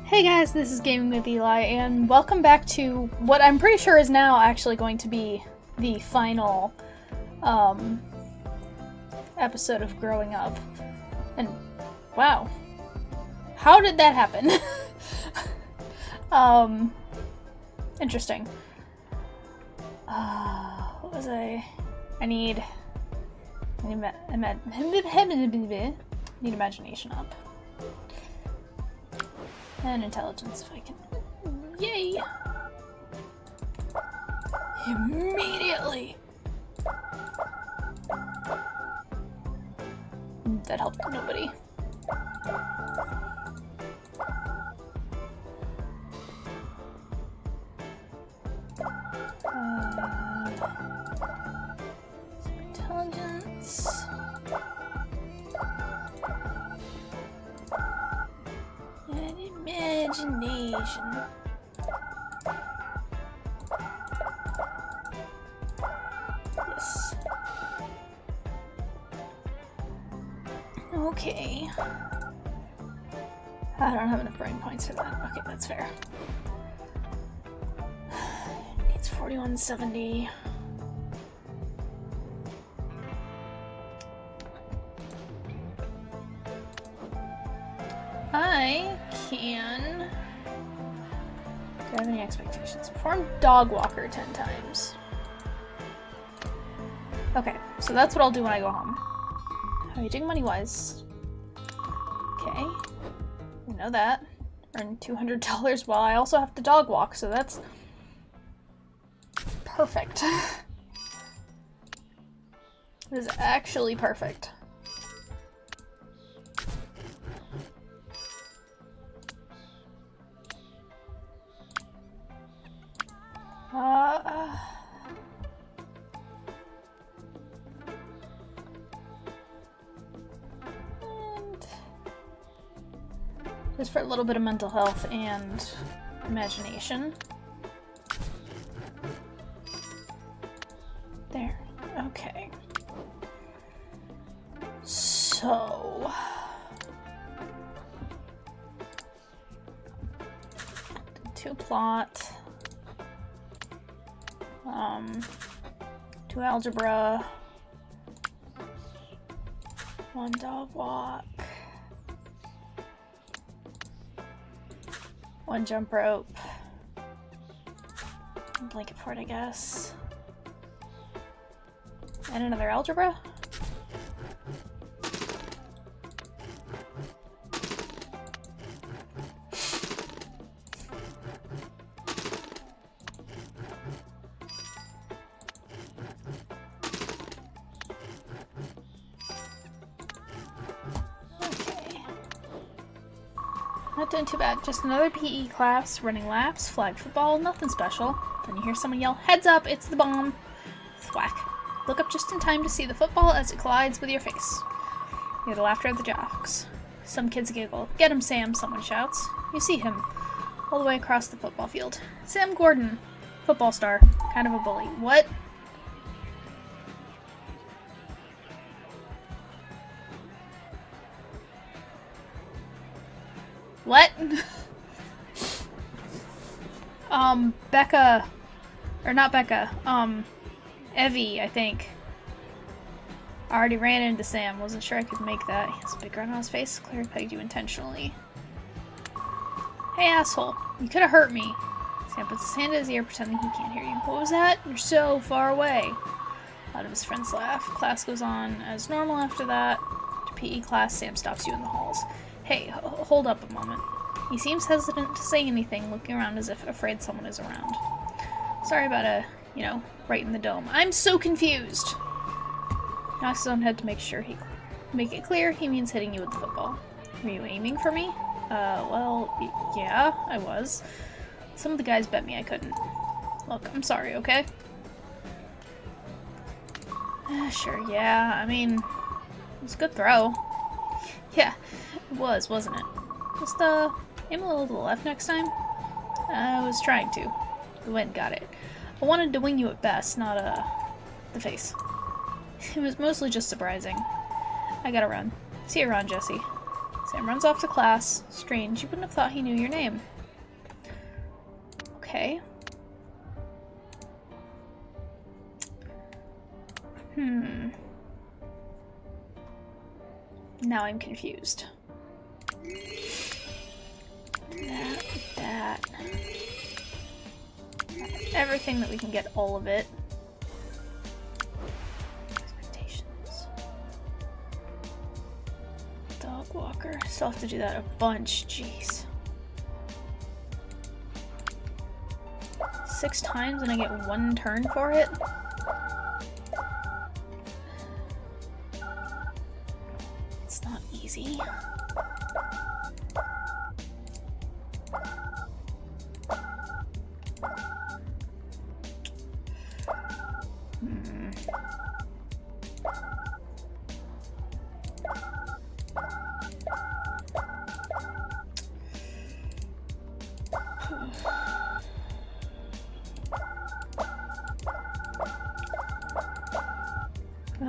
Hey guys, this is Gaming with Eli, and welcome back to what I'm pretty sure is now actually going to be the final episode of Growing Up. And wow, how did that happen? Interesting. What was I need imagination up. And intelligence, if I can. Yay! Immediately! That helped nobody. Intelligence. And imagination. Yes. Okay. I don't have enough brain points for that. Okay, that's fair. Needs 4170. I can... Do I have any expectations? Perform dog walker 10 times. Okay, so that's what I'll do when I go home. How are you doing money-wise? Okay. I know that. Earn $200 while I also have to dog walk, so that's... perfect. This is actually perfect. And just for a little bit of mental health and imagination. There. Okay. So... two plot. 2 algebra, 1 dog walk, 1 jump rope, blanket fort, I guess, and another algebra. Not doing too bad. Just another PE class, running laps, flag football, nothing special. Then you hear someone yell, "Heads up, it's the bomb!" Thwack. Look up just in time to see the football as it collides with your face. You hear the laughter of the jocks. Some kids giggle. "Get him, Sam," someone shouts. You see him, all the way across the football field. Sam Gordon. Football star. Kind of a bully. What? What? Becca, or not Becca, Evie, I think. I already ran into Sam, wasn't sure I could make that. He has a big grin on his face, clearly pegged you intentionally. Hey asshole, you could have hurt me. Sam puts his hand to his ear, pretending he can't hear you. What was that? You're so far away. A lot of his friends laugh. Class goes on as normal after that. To PE class, Sam stops you in the halls. Hey, hold up a moment. He seems hesitant to say anything, looking around as if afraid someone is around. Sorry about right in the dome. I'm so confused! He knocks his own head to make it clear he means hitting you with the football. Were you aiming for me? Well, yeah, I was. Some of the guys bet me I couldn't. Look, I'm sorry, okay? Sure, yeah, I mean, it was a good throw. Yeah, it was, wasn't it? Just, aim a little to the left next time? I was trying to. The wind got it. I wanted to wing you at best, not, the face. It was mostly just surprising. I gotta run. See you around, Jesse. Sam runs off to class. Strange, you wouldn't have thought he knew your name. Okay. Now I'm confused. That. Everything that we can get all of it. Expectations. Dog walker. Still have to do that a bunch, jeez. 6 times and I get 1 turn for it? It's not easy.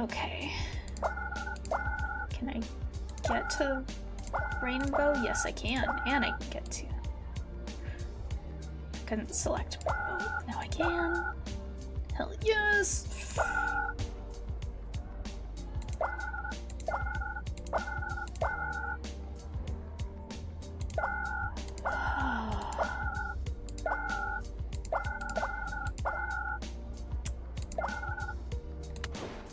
Okay. Can I get to Rainbow? Yes, I can. And I can get to... I couldn't select. Oh, now I can. Hell yes!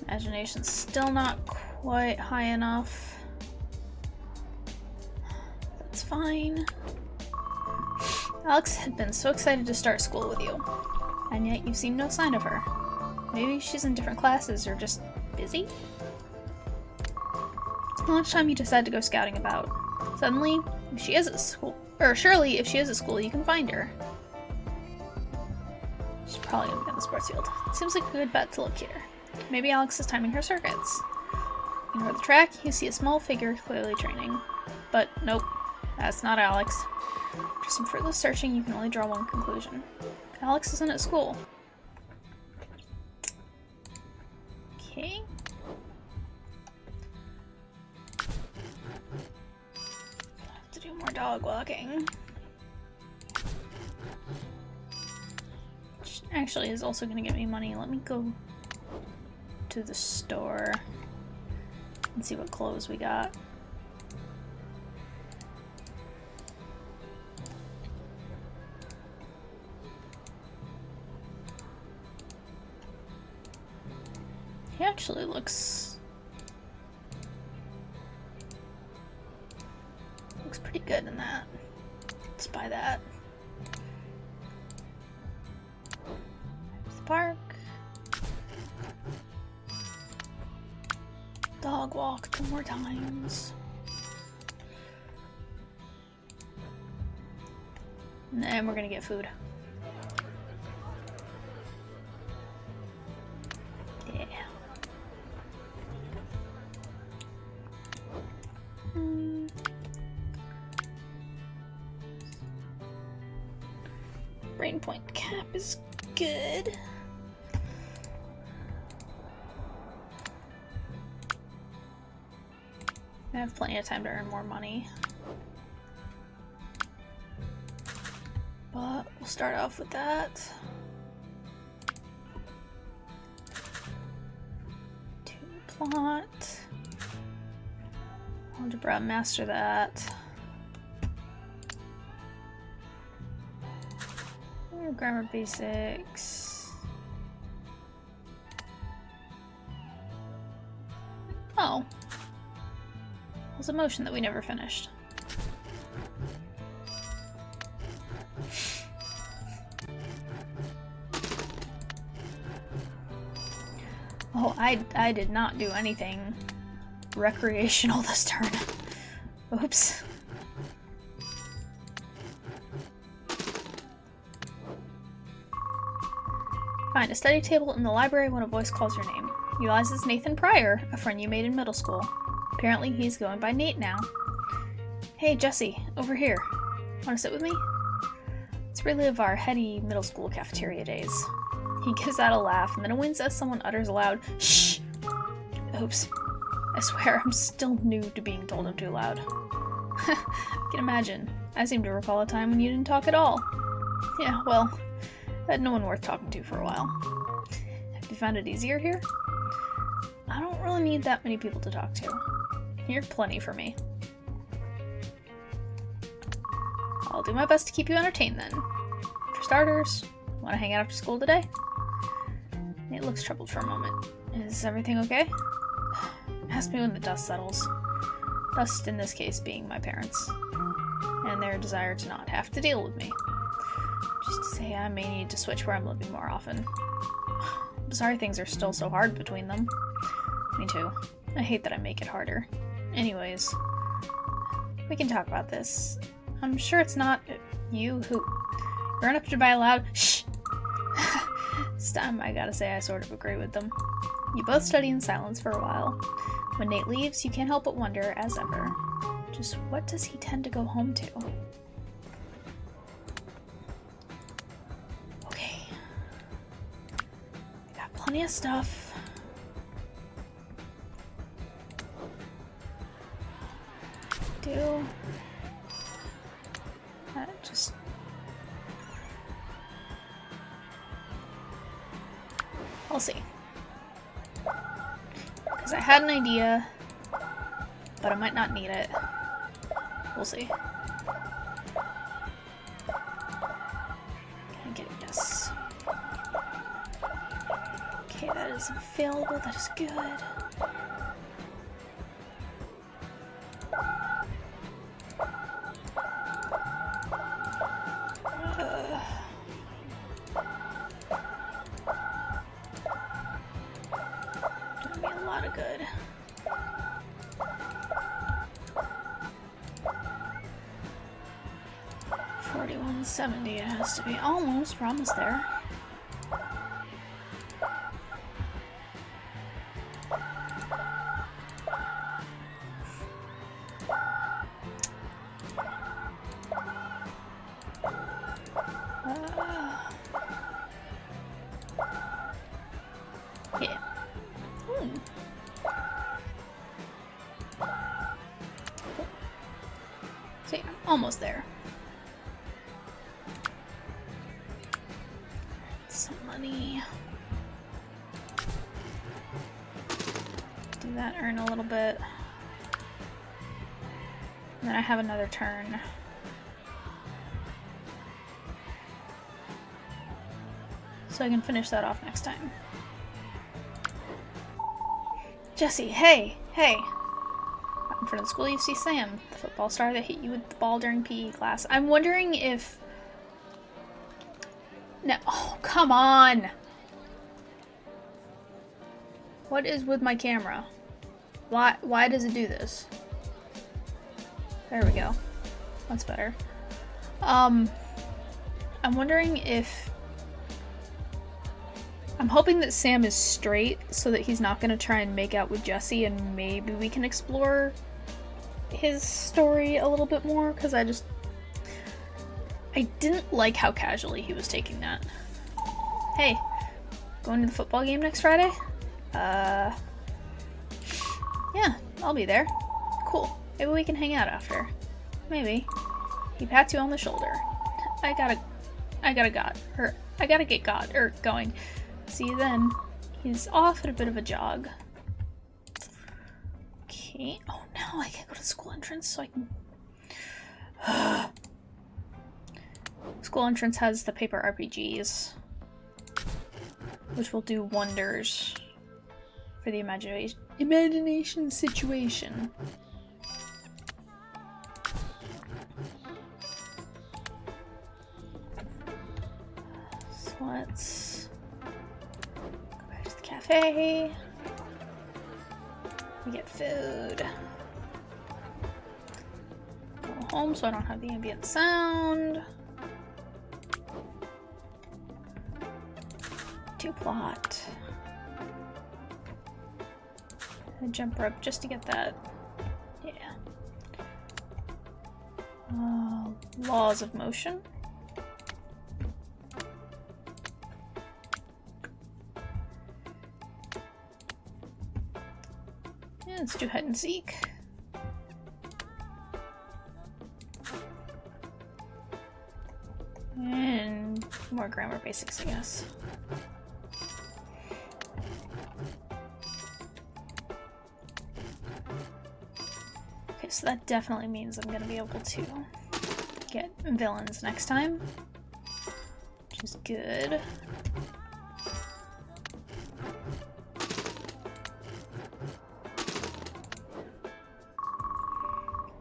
Imagination's still not quite high enough. That's fine. Alex had been so excited to start school with you, and yet you've seen no sign of her. Maybe she's in different classes or just busy? Lunchtime you decide to go scouting about. Suddenly, if she is at school, or surely if she is at school, you can find her. She's probably gonna be on the sports field. Seems like a good bet to look here. Maybe Alex is timing her circuits. Ignore the track, you see a small figure clearly training. But nope, that's not Alex. After some fruitless searching, you can only draw one conclusion. Alex isn't at school. Okay. Have to do more dog walking. Which actually is also going to get me money. Let me go to the store and see what clothes we got. He actually looks pretty good in that. Let's buy that. There's the park. Dog walk 2 more times. And then we're gonna get food. Yeah. Brain point cap is good. I have plenty of time to earn more money. But we'll start off with that. 2 plot. Algebra, master that. Grammar basics. Oh. It was a motion that we never finished. Oh, I did not do anything recreational this turn. Oops. Find a study table in the library when a voice calls your name. You realize it's Nathan Pryor, a friend you made in middle school. Apparently he's going by Nate now. Hey, Jesse, over here. Want to sit with me? Let's relive our heady middle school cafeteria days. He gives out a laugh, and then winces as someone utters aloud, "Shh!" Oops. I swear, I'm still new to being told I'm too loud. I can imagine. I seem to recall a time when you didn't talk at all. Yeah, well, I had no one worth talking to for a while. Have you found it easier here? I don't really need that many people to talk to. You're plenty for me. I'll do my best to keep you entertained then. For starters, want to hang out after school today? Nate looks troubled for a moment. Is everything okay? Ask me when the dust settles. Dust in this case being my parents. And their desire to not have to deal with me. Just to say I may need to switch where I'm living more often. I'm sorry things are still so hard between them. Me too. I hate that I make it harder. Anyways, we can talk about this. I'm sure it's not you who... You're not up to buy loud. Shh! This time I gotta say I sort of agree with them. You both study in silence for a while. When Nate leaves, you can't help but wonder, as ever, just what does he tend to go home to? Okay. I got plenty of stuff. Just... I'll see. Because I had an idea, but I might not need it. We'll see. Can I get it? Yes. Okay, that is available. That is good. Doing me a lot of good. $41.70 it has to be. Almost promised there. Yeah. See, I'm almost there. Some money. Do that, earn a little bit. And then I have another turn. So I can finish that off next time. Jesse, hey! Hey! Out in front of the school you see Sam, the football star that hit you with the ball during PE class. I'm wondering if... No, oh, come on! What is with my camera? Why does it do this? There we go. That's better. I'm wondering if... I'm hoping that Sam is straight so that he's not going to try and make out with Jesse, and maybe we can explore his story a little bit more, because I didn't like how casually he was taking that. Hey, going to the football game next Friday? Yeah, I'll be there. Cool. Maybe we can hang out after. Maybe. He pats you on the shoulder. I gotta get going. See you then. He's off at a bit of a jog. Okay. Oh no, I can't go to the school entrance, so I can... School entrance has the paper RPGs, which will do wonders for the imagination situation. So let's go back to the cafe. We get food. Go home so I don't have the ambient sound. To plot. And jump rope just to get that. Yeah. Laws of motion. Yeah, let's do hide and seek. Some more grammar basics, I guess. Okay, so that definitely means I'm gonna be able to get villains next time, which is good.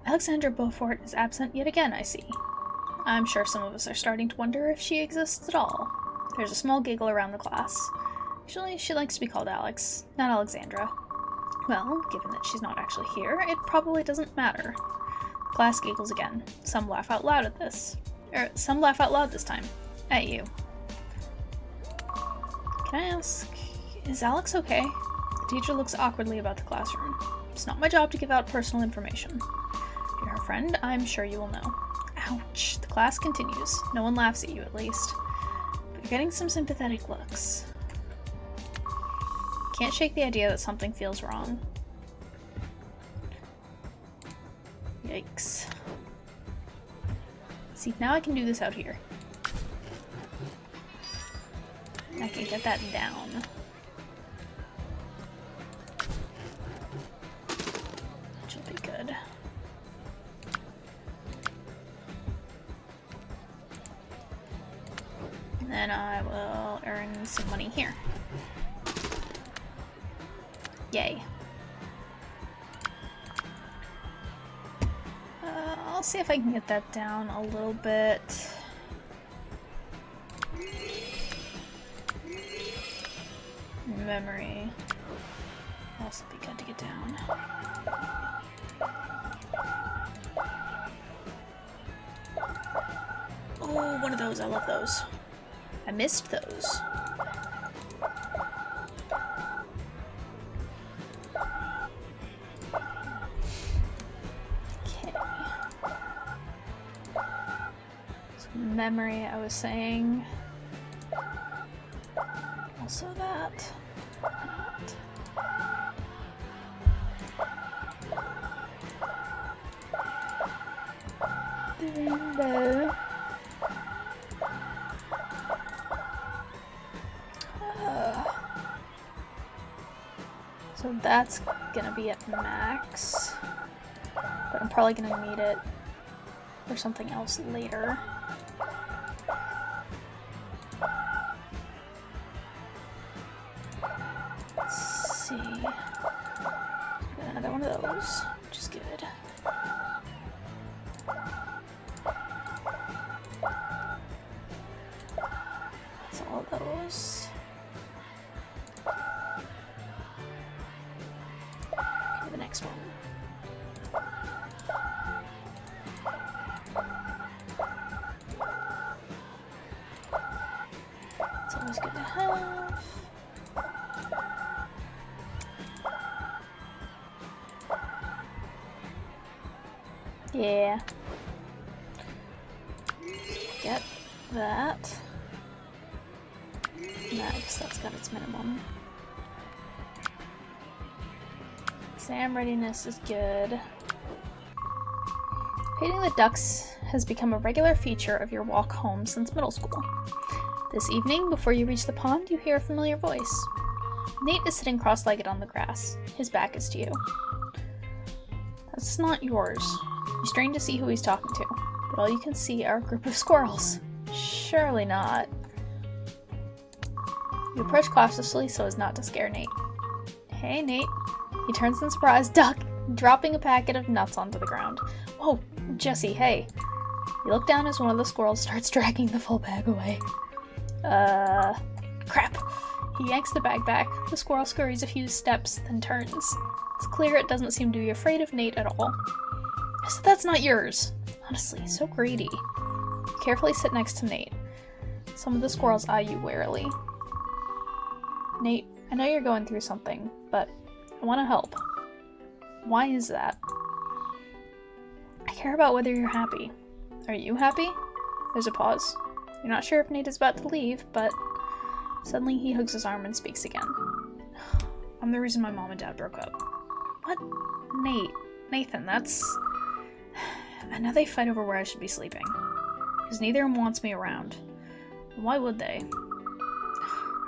Alexandra Beaufort is absent yet again, I see. I'm sure some of us are starting to wonder if she exists at all. There's a small giggle around the class. Usually she likes to be called Alex, not Alexandra. Well, given that she's not actually here, it probably doesn't matter. The class giggles again. Some laugh out loud at this. Some laugh out loud this time. At you. Can I ask, is Alex okay? The teacher looks awkwardly about the classroom. It's not my job to give out personal information. If you're her friend, I'm sure you will know. Ouch. The class continues. No one laughs at you, at least. But you're getting some sympathetic looks. Can't shake the idea that something feels wrong. Yikes. See, now I can do this out here. I can get that down. Which will be good. And then I will earn some money here. Yay. I'll see if I can get that down a little bit. Memory. Also be good to get down. Oh, one of those. I love those. I missed those. Memory, I was saying. Also that. The rainbow. So that's gonna be at max. But I'm probably gonna need it for something else later. Another one of those, which is good. That's all of those. Okay, the next one. It's always good to have. Yeah. Get that. Nice, that's got its minimum. Exam readiness is good. Feeding the ducks has become a regular feature of your walk home since middle school. This evening, before you reach the pond, you hear a familiar voice. Nate is sitting cross-legged on the grass. His back is to you. That's not yours. You strain to see who he's talking to, but all you can see are a group of squirrels. Surely not. You approach cautiously so as not to scare Nate. Hey, Nate. He turns in surprise, dropping a packet of nuts onto the ground. Whoa, Jesse, hey. You look down as one of the squirrels starts dragging the full bag away. Crap. He yanks the bag back. The squirrel scurries a few steps, then turns. It's clear it doesn't seem to be afraid of Nate at all. So that's not yours. Honestly, so greedy. You carefully sit next to Nate. Some of the squirrels eye you warily. Nate, I know you're going through something, but I want to help. Why is that? I care about whether you're happy. Are you happy? There's a pause. You're not sure if Nate is about to leave, but suddenly he hugs his arm and speaks again. I'm the reason my mom and dad broke up. What? Nate. Nathan, that's... And now they fight over where I should be sleeping. Because neither of them wants me around. Why would they?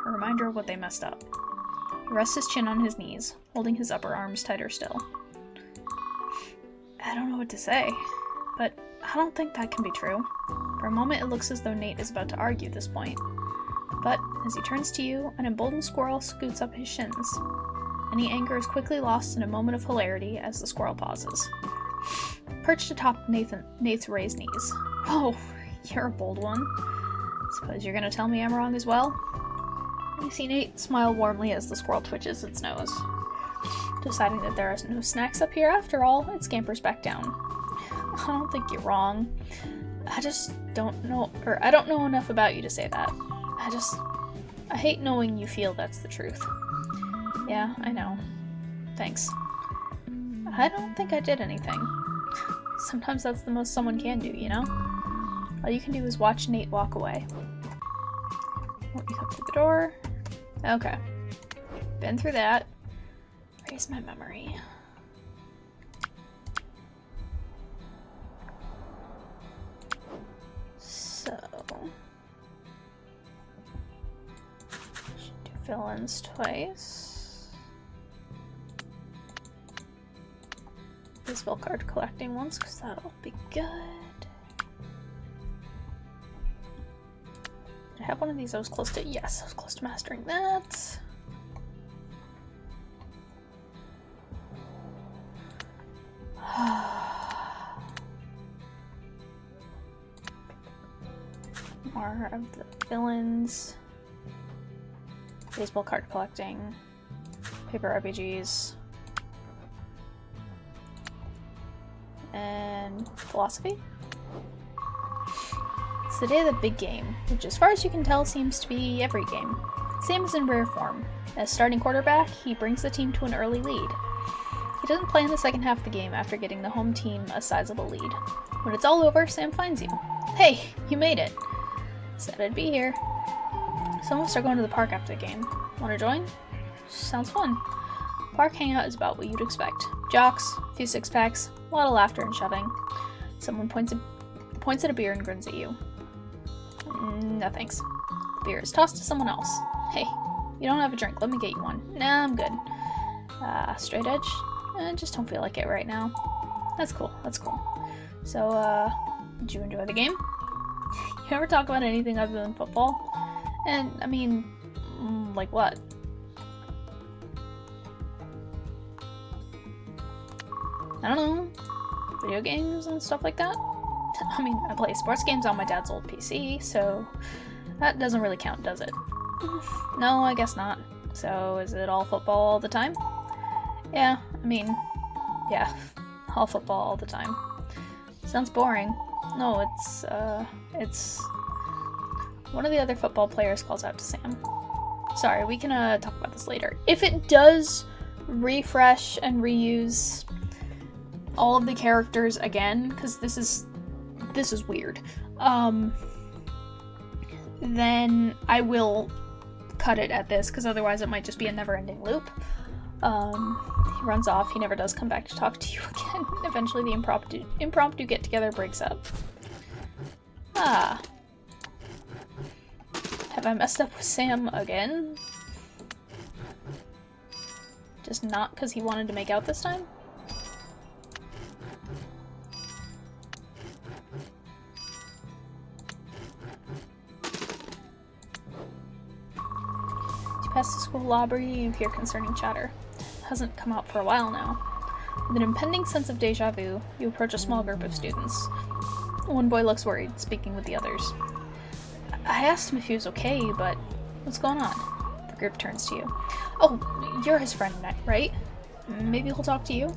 A reminder of what they messed up. He rests his chin on his knees, holding his upper arms tighter still. I don't know what to say, but I don't think that can be true. For a moment, it looks as though Nate is about to argue this point. But as he turns to you, an emboldened squirrel scoots up his shins. Any anger is quickly lost in a moment of hilarity as the squirrel pauses. Perched atop Nate's raised knees. Oh, you're a bold one. Suppose you're gonna tell me I'm wrong as well? You see Nate smile warmly as the squirrel twitches its nose. Deciding that there are no snacks up here after all, it scampers back down. I don't think you're wrong. I just don't know, or I don't know enough about you to say that. I hate knowing you feel that's the truth. Yeah, I know. Thanks. I don't think I did anything. Sometimes that's the most someone can do, you know? All you can do is watch Nate walk away. Won't you come through the door? Okay. Been through that. Raise my memory. So... should do villains twice. Baseball card collecting once, because that'll be good. Did I have one of these I was close to? Yes, I was close to mastering that. More of the villains. Baseball card collecting. Paper RPGs. And philosophy? It's the day of the big game, which as far as you can tell seems to be every game. Same as in rare form. As starting quarterback, he brings the team to an early lead. He doesn't play in the second half of the game after getting the home team a sizable lead. When it's all over, Sam finds you. Hey, you made it! Said I'd be here. Some of us are going to the park after the game. Want to join? Sounds fun. Park hangout is about what you'd expect. Jocks, a few six-packs, a lot of laughter and shoving. Someone points at a beer and grins at you. No thanks. The beer is tossed to someone else. Hey, you don't have a drink, let me get you one. Nah, I'm good. Straight edge? Just don't feel like it right now. That's cool, that's cool. So, did you enjoy the game? You ever talk about anything other than football? And, I mean, like what? I don't know. Video games and stuff like that? I mean, I play sports games on my dad's old PC, so that doesn't really count, does it? No, I guess not. So, is it all football all the time? Yeah, I mean, yeah, all football all the time. Sounds boring. No, it's... One of the other football players calls out to Sam. Sorry, we can talk about this later. If it does refresh and reuse all of the characters again, because this is weird, then I will cut it at this, because otherwise it might just be a never-ending loop. He runs off, he never does come back to talk to you again. Eventually the impromptu get-together breaks up. Ah. Have I messed up with Sam again? Just not because he wanted to make out this time? As you pass the school lobby, you hear concerning chatter. It hasn't come out for a while now. With an impending sense of deja vu, you approach a small group of students. One boy looks worried, speaking with the others. I asked him if he was okay, but what's going on? The group turns to you. Oh, you're his friend, right? Maybe he'll talk to you?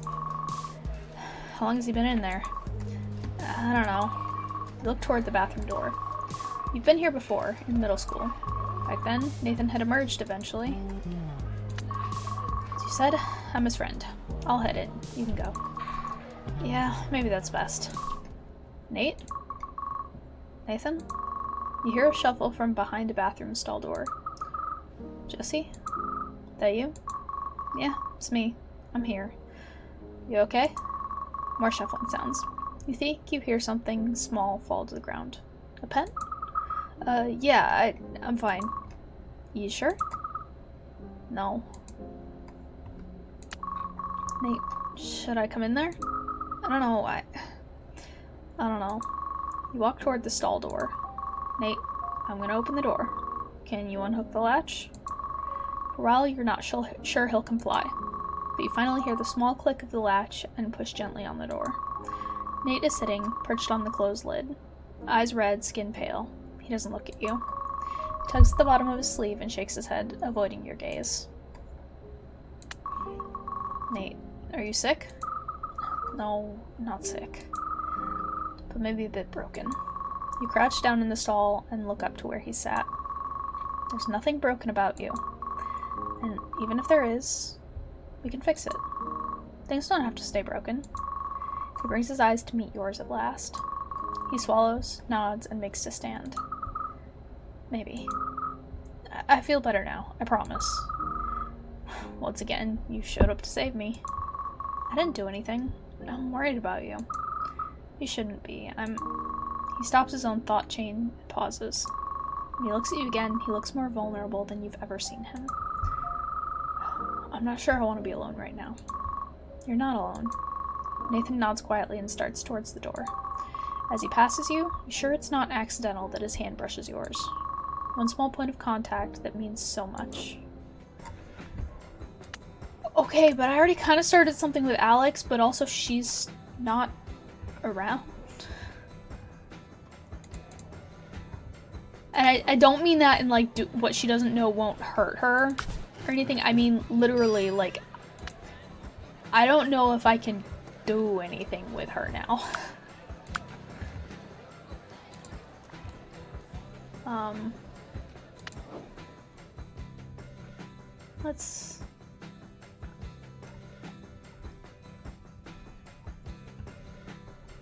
How long has he been in there? I don't know. You look toward the bathroom door. You've been here before, in middle school. Back then, Nathan had emerged eventually. As you said, I'm his friend. I'll head in. You can go. Yeah, maybe that's best. Nate? Nathan? You hear a shuffle from behind a bathroom stall door. Jesse? That you? Yeah, it's me. I'm here. You okay? More shuffling sounds. You think you hear something small fall to the ground. A pen? Yeah, I'm fine. You sure? No. Nate, should I come in there? I don't know. I don't know. You walk toward the stall door. Nate, I'm gonna open the door. Can you unhook the latch? For a while, you're not sure he'll comply, but you finally hear the small click of the latch and push gently on the door. Nate is sitting, perched on the closed lid. Eyes red, skin pale. He doesn't look at you. He tugs at the bottom of his sleeve and shakes his head, avoiding your gaze. Nate, are you sick? No, not sick. But maybe a bit broken. You crouch down in the stall and look up to where he sat. There's nothing broken about you. And even if there is, we can fix it. Things don't have to stay broken. He brings his eyes to meet yours at last. He swallows, nods, and makes to stand. Maybe. I feel better now, I promise. Once again, you showed up to save me. I didn't do anything. I'm worried about you. You shouldn't be. He stops his own thought chain and pauses. When he looks at you again, he looks more vulnerable than you've ever seen him. I'm not sure I want to be alone right now. You're not alone. Nathan nods quietly and starts towards the door. As he passes you, you're sure it's not accidental that his hand brushes yours. One small point of contact that means so much. Okay, but I already kind of started something with Alex, but also she's not around. And I don't mean that in like what she doesn't know won't hurt her or anything. I mean literally like I don't know if I can do anything with her now. Let's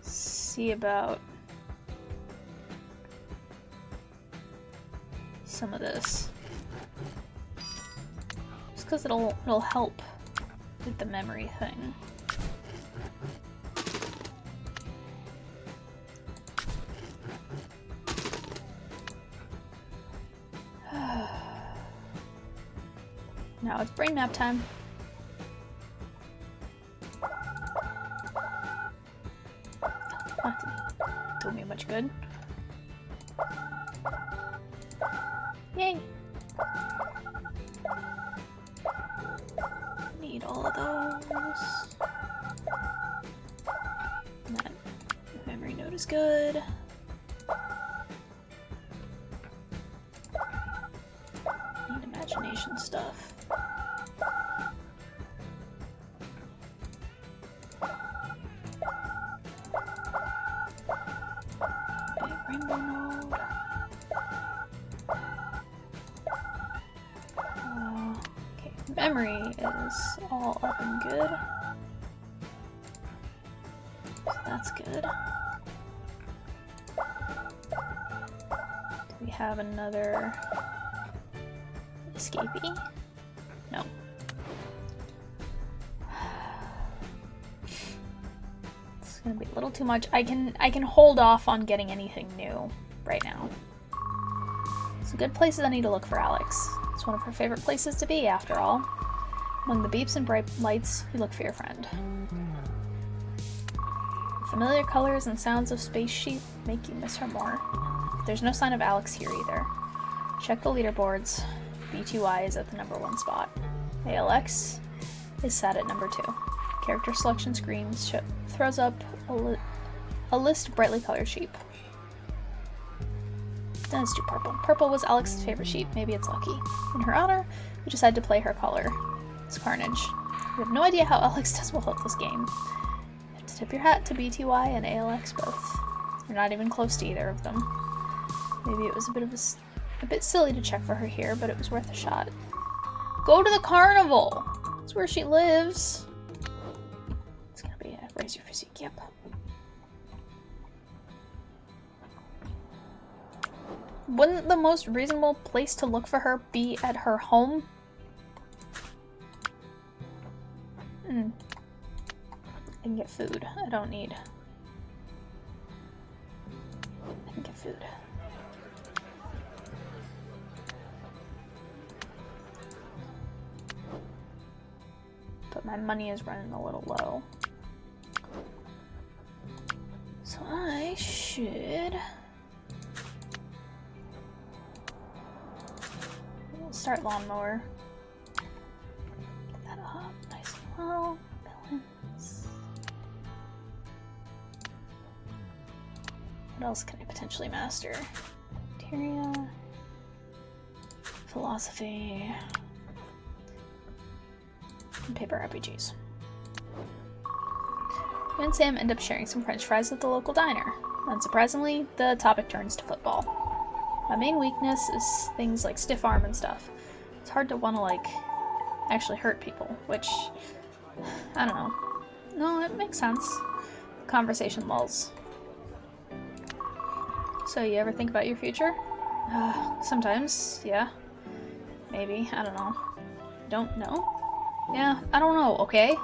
see about some of this. Just because it'll help with the memory thing. Now it's brain map time. Not do me much good. Yay! Need all of those. That memory node is good. Need imagination stuff. Memory is all up and good. So that's good. Do we have another escapee? No. It's gonna be a little too much. I can hold off on getting anything new right now. It's a good places I need to look for Alex. It's one of her favorite places to be, after all. Among the beeps and bright lights, you look for your friend. The familiar colors and sounds of Space Sheep make you miss her more. There's no sign of Alex here either. Check the leaderboards. BTY is at the #1 spot. ALX is sat at #2. Character selection screen throws up a list of brightly colored sheep. Then let's do purple. Purple was Alex's favorite sheep. Maybe it's lucky. In her honor, we decided to play her color. It's Carnage. We have no idea how Alex does well at this game. You have to tip your hat to BTY and ALX both. You're not even close to either of them. Maybe it was a bit silly to check for her here, but it was worth a shot. Go to the carnival! That's where she lives. It's gonna be a raise your physique, yep. Wouldn't the most reasonable place to look for her be at her home? I can get food. I don't need. I can get food. My money is running a little low. So I should start lawnmower. Get that up nice and low. Balance. What else can I potentially master? Bacteria, philosophy, and paper RPGs. You and Sam end up sharing some french fries at the local diner. Unsurprisingly, the topic turns to football. My main weakness is things like stiff arm and stuff. It's hard to want to, like, actually hurt people, which, I don't know. No, it makes sense. Conversation lulls. So, you ever think about your future? Sometimes, yeah. Maybe, I don't know. Don't know? Yeah, I don't know, okay?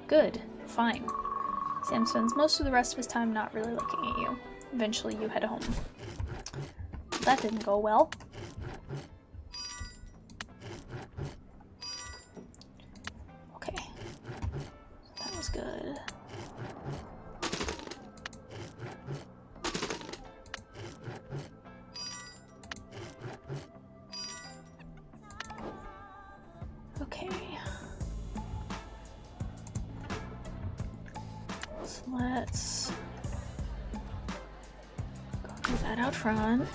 Good. Fine. Sam spends most of the rest of his time not really looking at you. Eventually, you head home. That didn't go well. Okay. That was good. Okay. So let's go do that out front.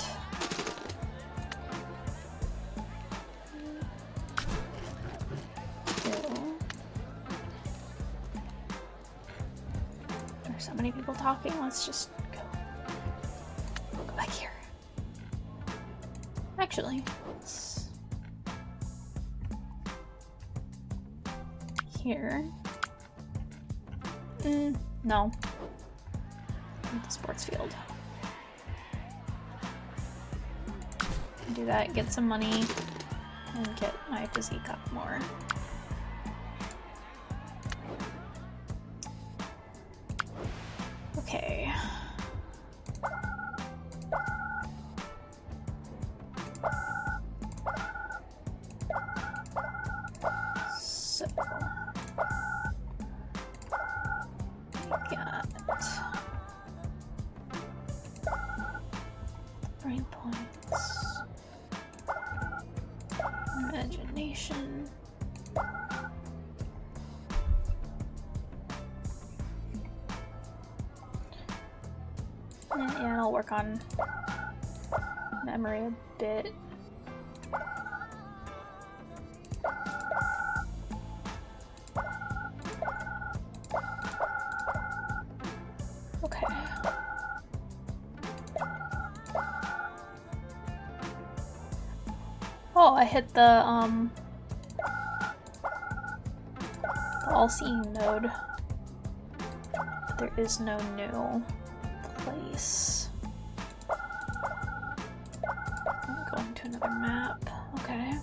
There's so many people talking, let's just go back here. Actually, let's here. No. The sports field. Do that, get some money, and get my physique up more. Okay. So we got brain points, imagination. Yeah, and I'll work on memory a bit. Okay. Oh, I hit the all-seeing mode. But there is no new place. I'm going to another map. Okay.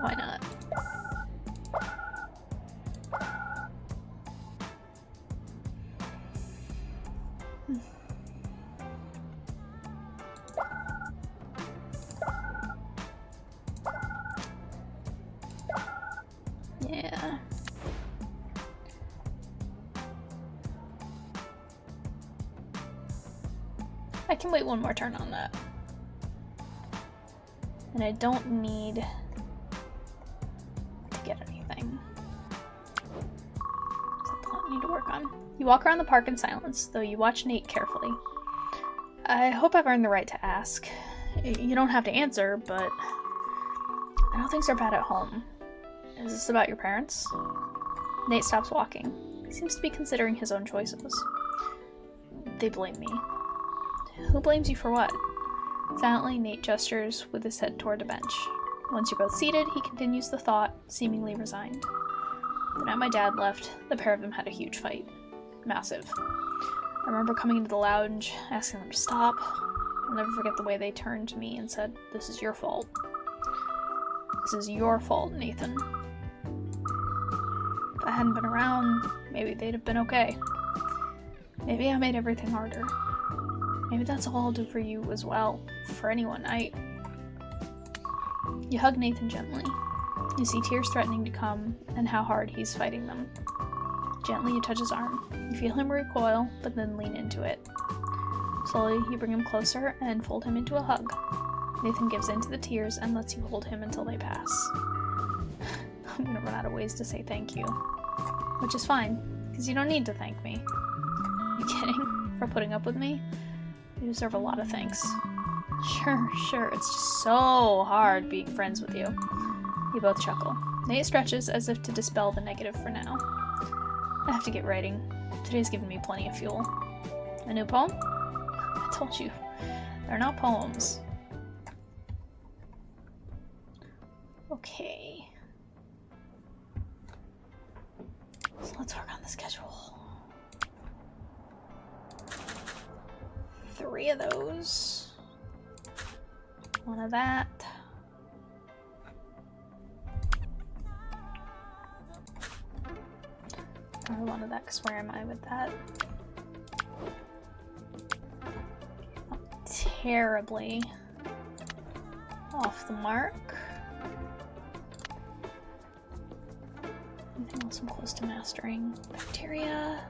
Why not? Yeah. I can wait one more turn on that. And I don't need to get anything. That's a plot I need to work on. You walk around the park in silence, though you watch Nate carefully. I hope I've earned the right to ask. You don't have to answer, but I know things are bad at home. Is this about your parents? Nate stops walking. He seems to be considering his own choices. They blame me. Who blames you for what? Silently, Nate gestures with his head toward a bench. Once you're both seated, he continues the thought, seemingly resigned. The night my dad left, the pair of them had a huge fight. Massive. I remember coming into the lounge, asking them to stop. I'll never forget the way they turned to me and said, "This is your fault. This is your fault, Nathan." If I hadn't been around, maybe they'd have been okay. Maybe I made everything harder. Maybe that's all I'll do for you as well. For anyone. You hug Nathan gently. You see tears threatening to come and how hard he's fighting them. Gently, you touch his arm. You feel him recoil, but then lean into it. Slowly, you bring him closer and fold him into a hug. Nathan gives in to the tears and lets you hold him until they pass. I'm gonna run out of ways to say thank you. Which is fine, because you don't need to thank me. You kidding? For putting up with me? You deserve a lot of thanks. Sure, it's just so hard being friends with you. You both chuckle. Nate stretches as if to dispel the negative for now. I have to get writing. Today's given me plenty of fuel. A new poem? I told you, they're not poems. Okay. So let's work on the schedule. 3 of those. 1 of that. Or 1 of that, because where am I with that? Not terribly off the mark. Anything else I'm close to mastering? Bacteria.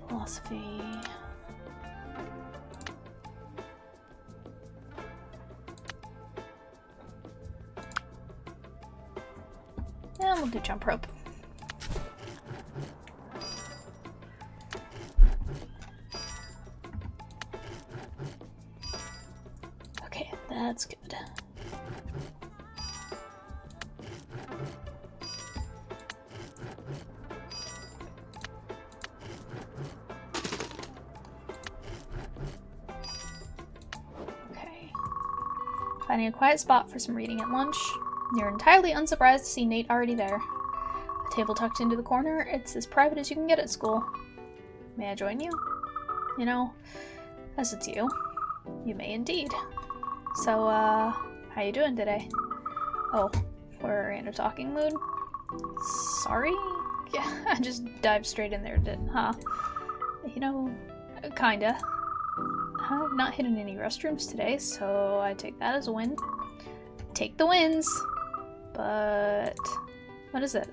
Philosophy. And we'll do jump rope. Okay, that's good. Okay. Finding a quiet spot for some reading at lunch. You're entirely unsurprised to see Nate already there. A table tucked into the corner, it's as private as you can get at school. May I join you? You know, as it's you, you may indeed. So, how you doing today? Oh, we're in a talking mood? Sorry? Yeah, I just dived straight in there, huh? You know, kinda. I've not hit in any restrooms today, so I take that as a win. Take the wins! But what is it?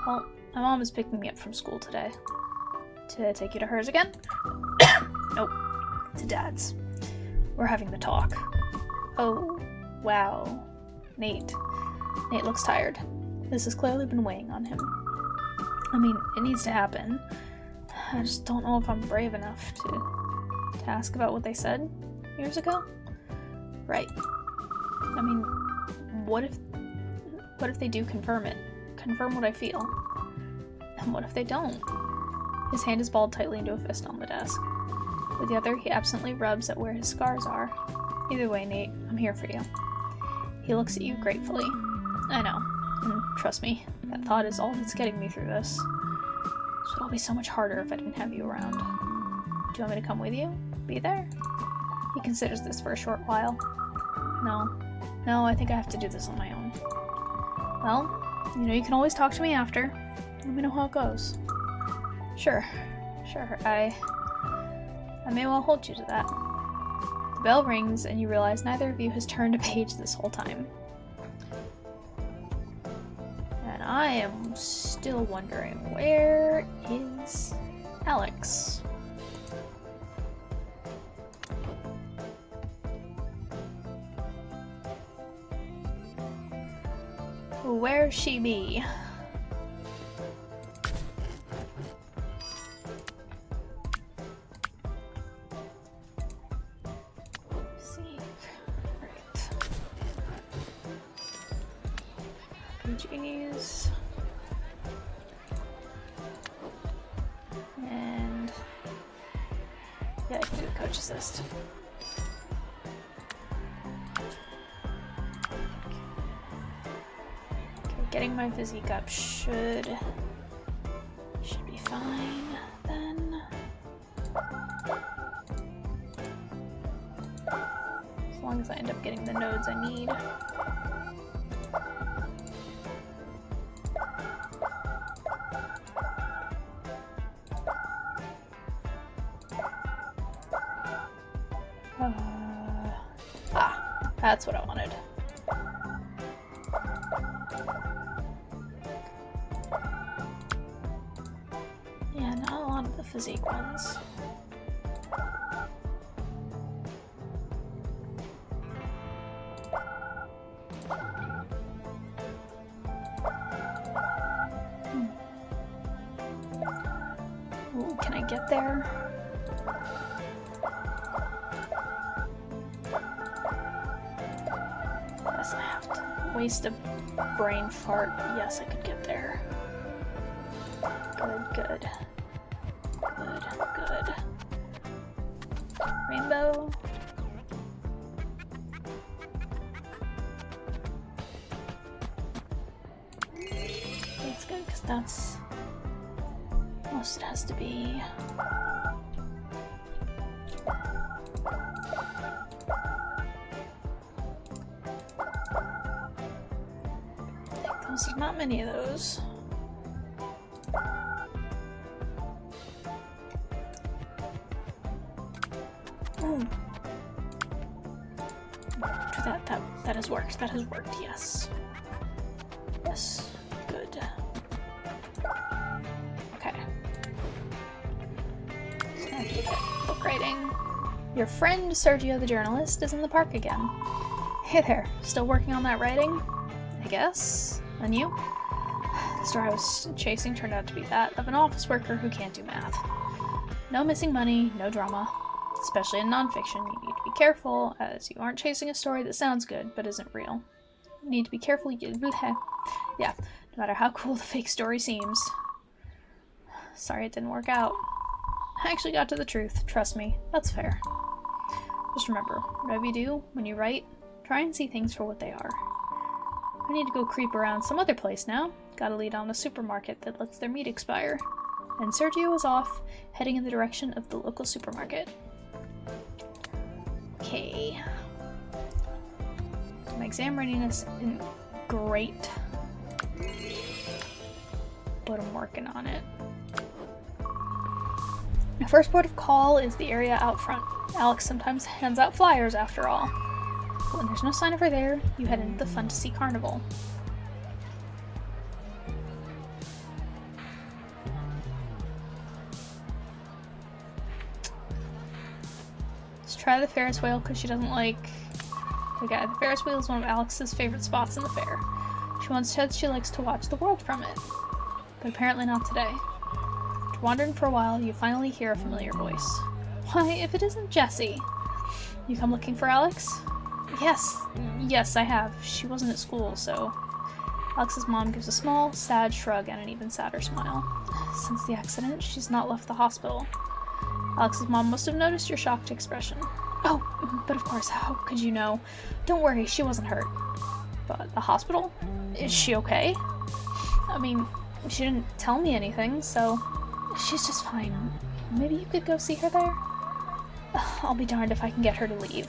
Well, my mom is picking me up from school today. To take you to hers again? Nope. To Dad's. We're having the talk. Oh, wow. Nate. Nate looks tired. This has clearly been weighing on him. I mean, it needs to happen. I just don't know if I'm brave enough to ask about what they said years ago. Right. I mean, what if they do confirm it? Confirm what I feel? And what if they don't? His hand is balled tightly into a fist on the desk. With the other, he absently rubs at where his scars are. Either way, Nate, I'm here for you. He looks at you gratefully. I know. And trust me, that thought is all that's getting me through this. This would all be so much harder if I didn't have you around. Do you want me to come with you? Be there? He considers this for a short while. No, I think I have to do this on my own. Well, you know you can always talk to me after. Let me know how it goes. Sure. I may well hold you to that. The bell rings and you realize neither of you has turned a page this whole time. And I am still wondering, where is Alex? Where she be? RPGs. And yeah, I can do the coach assist. Getting my physique up should be fine then. As long as I end up getting the nodes I need. That's what I wanted. Yeah, not a lot of the physique ones. Ooh, can I get there? Yes, I have to waste a brain fart. Yes, I could get there. Good, good. Good, good. Rainbow. It's good, because that's most it has to be. There's not many of those. Ooh. That has worked. That has worked, yes. Yes. Good. Okay. Book writing. Your friend Sergio the journalist is in the park again. Hey there, still working on that writing? I guess. And you? The story I was chasing turned out to be that of an office worker who can't do math. No missing money, no drama. Especially in nonfiction, you need to be careful, as you aren't chasing a story that sounds good but isn't real. You need to be careful. Yeah, no matter how cool the fake story seems. Sorry it didn't work out. I actually got to the truth. Trust me, that's fair. Just remember, whatever you do, when you write, try and see things for what they are. I need to go creep around some other place now. Gotta lead on a supermarket that lets their meat expire. And Sergio is off, heading in the direction of the local supermarket. Okay. My exam readiness isn't great, but I'm working on it. My first port of call is the area out front. Alex sometimes hands out flyers after all. But when there's no sign of her there, you head into the Fun to See Carnival. Let's try the Ferris wheel because she doesn't like... Okay, the Ferris wheel is one of Alex's favorite spots in the fair. She likes to watch the world from it. But apparently not today. After wandering for a while, you finally hear a familiar voice. Why, if it isn't Jessie. You come looking for Alex? Yes, I have. She wasn't at school, so... Alex's mom gives a small, sad shrug and an even sadder smile. Since the accident, she's not left the hospital. Alex's mom must have noticed your shocked expression. Oh, but of course, how could you know? Don't worry, she wasn't hurt. But the hospital? Is she okay? I mean, she didn't tell me anything, so... She's just fine. Maybe you could go see her there? I'll be darned if I can get her to leave.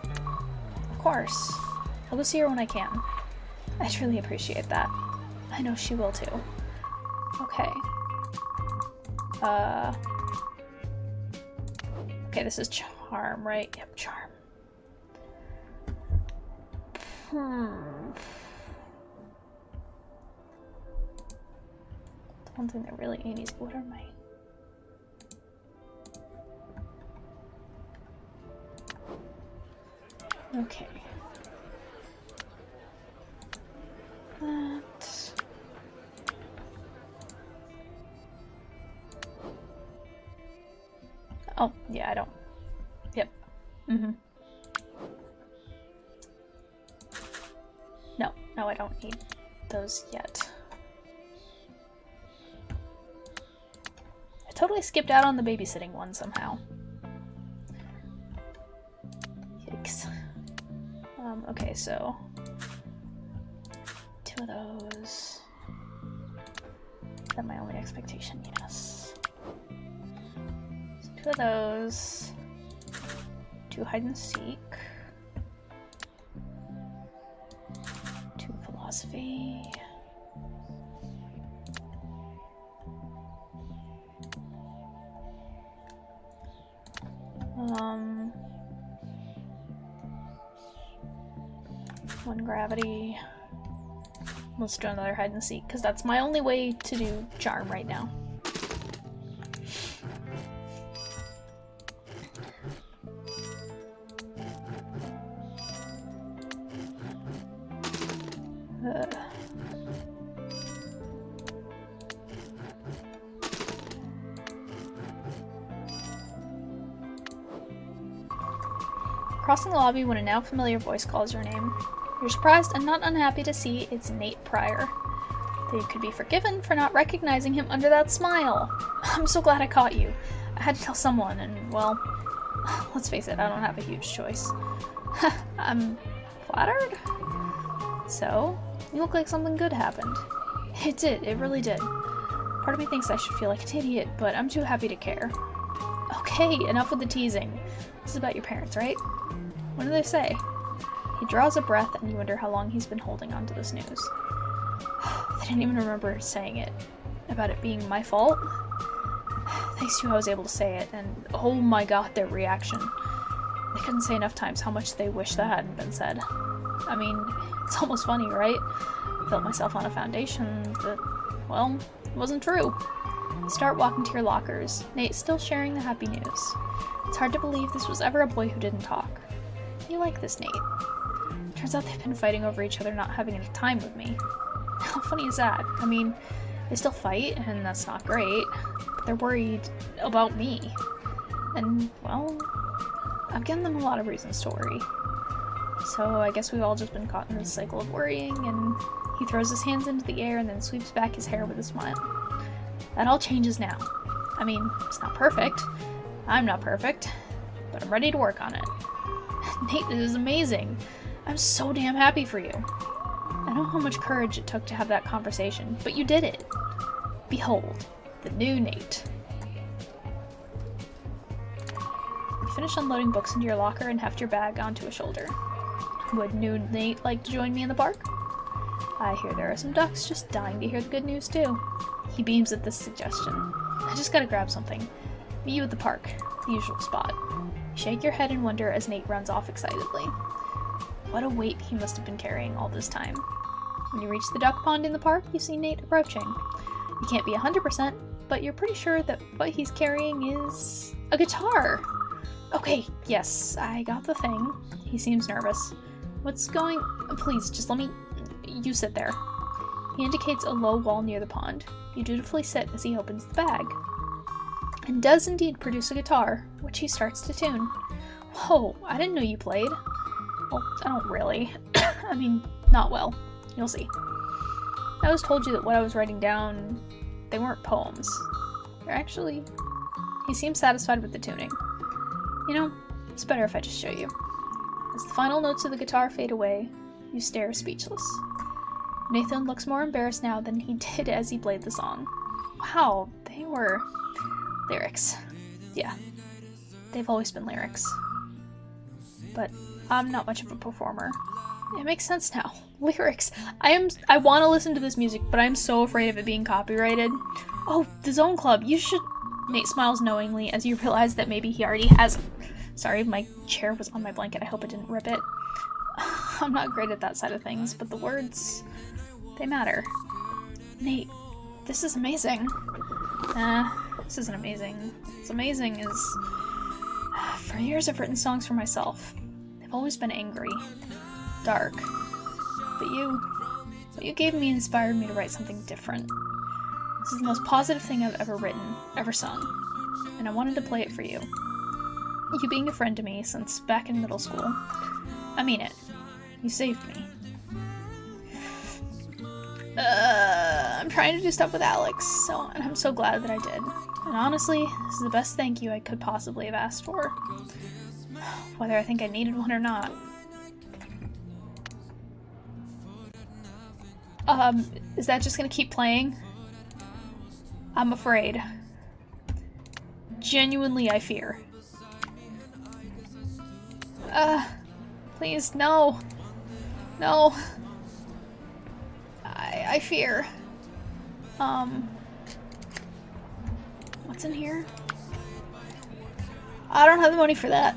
Of course. I'll go see her when I can. I'd really appreciate that. I know she will too. Okay. Okay, this is Charm, right? Yep, Charm. The one thing that really ain't easy. What are my... Okay. That... Oh, yeah, I don't... Yep. No, I don't need those yet. I totally skipped out on the babysitting one somehow. Yikes. Okay, so... 2 of those. Is that my only expectation? Yes. So 2 of those. 2 hide and seek. 2 philosophy. One gravity. Let's do another hide and seek, because that's my only way to do charm right now. Crossing the lobby when a now familiar voice calls your name. You're surprised and not unhappy to see it's Nate Pryor. Though you could be forgiven for not recognizing him under that smile. I'm so glad I caught you. I had to tell someone, and well, let's face it, I don't have a huge choice. I'm flattered? So, you look like something good happened. It did, it really did. Part of me thinks I should feel like an idiot, but I'm too happy to care. Okay, enough with the teasing. This is about your parents, right? What do they say? He draws a breath and you wonder how long he's been holding on to this news. They didn't even remember saying it. About it being my fault? Thanks to you I was able to say it, and oh my god, their reaction. They couldn't say enough times how much they wish that hadn't been said. I mean, it's almost funny, right? I built myself on a foundation that, well, wasn't true. You start walking to your lockers, Nate still sharing the happy news. It's hard to believe this was ever a boy who didn't talk. You like this, Nate. Turns out they've been fighting over each other not having any time with me. How funny is that? I mean, they still fight, and that's not great, but they're worried about me. And, well, I've given them a lot of reasons to worry. So I guess we've all just been caught in this cycle of worrying, and he throws his hands into the air and then sweeps back his hair with a smile. That all changes now. I mean, it's not perfect. I'm not perfect, but I'm ready to work on it. Nate, this is amazing. I'm so damn happy for you. I know how much courage it took to have that conversation, but you did it. Behold, the new Nate. You finish unloading books into your locker and heft your bag onto a shoulder. Would new Nate like to join me in the park? I hear there are some ducks just dying to hear the good news too. He beams at this suggestion. I just gotta grab something. Meet you at the park, the usual spot. You shake your head in wonder as Nate runs off excitedly. What a weight he must have been carrying all this time. When you reach the duck pond in the park, you see Nate approaching. You can't be 100%, but you're pretty sure that what he's carrying is a guitar. Okay, yes, I got the thing. He seems nervous. What's going... Please, just let me... You sit there. He indicates a low wall near the pond. You dutifully sit as he opens the bag. And does indeed produce a guitar, which he starts to tune. Whoa, I didn't know you played. Well, I don't really. I mean, not well. You'll see. I always told you that what I was writing down, they weren't poems. They're actually... He seems satisfied with the tuning. You know, it's better if I just show you. As the final notes of the guitar fade away, you stare speechless. Nathan looks more embarrassed now than he did as he played the song. Wow, they were... lyrics. Yeah, they've always been lyrics. But I'm not much of a performer. It makes sense now. Lyrics. I want to listen to this music, but I'm so afraid of it being copyrighted. Oh, the Zone Club, you should... Nate smiles knowingly as you realize that maybe he already has... Sorry, my chair was on my blanket. I hope it didn't rip it. I'm not great at that side of things, but the words... they matter. Nate, this is amazing. This isn't amazing. What's amazing is... For years I've written songs for myself. They've always been angry. Dark. But what you gave me inspired me to write something different. This is the most positive thing I've ever written, ever sung. And I wanted to play it for you. You being a friend to me since back in middle school. I mean it. You saved me. I'm trying to do stuff with Alex, and I'm so glad that I did. And honestly, this is the best thank you I could possibly have asked for. Whether I think I needed one or not. Is that just gonna keep playing? I'm afraid. Genuinely, I fear. Please, no. No. I fear. What's in here? I don't have the money for that.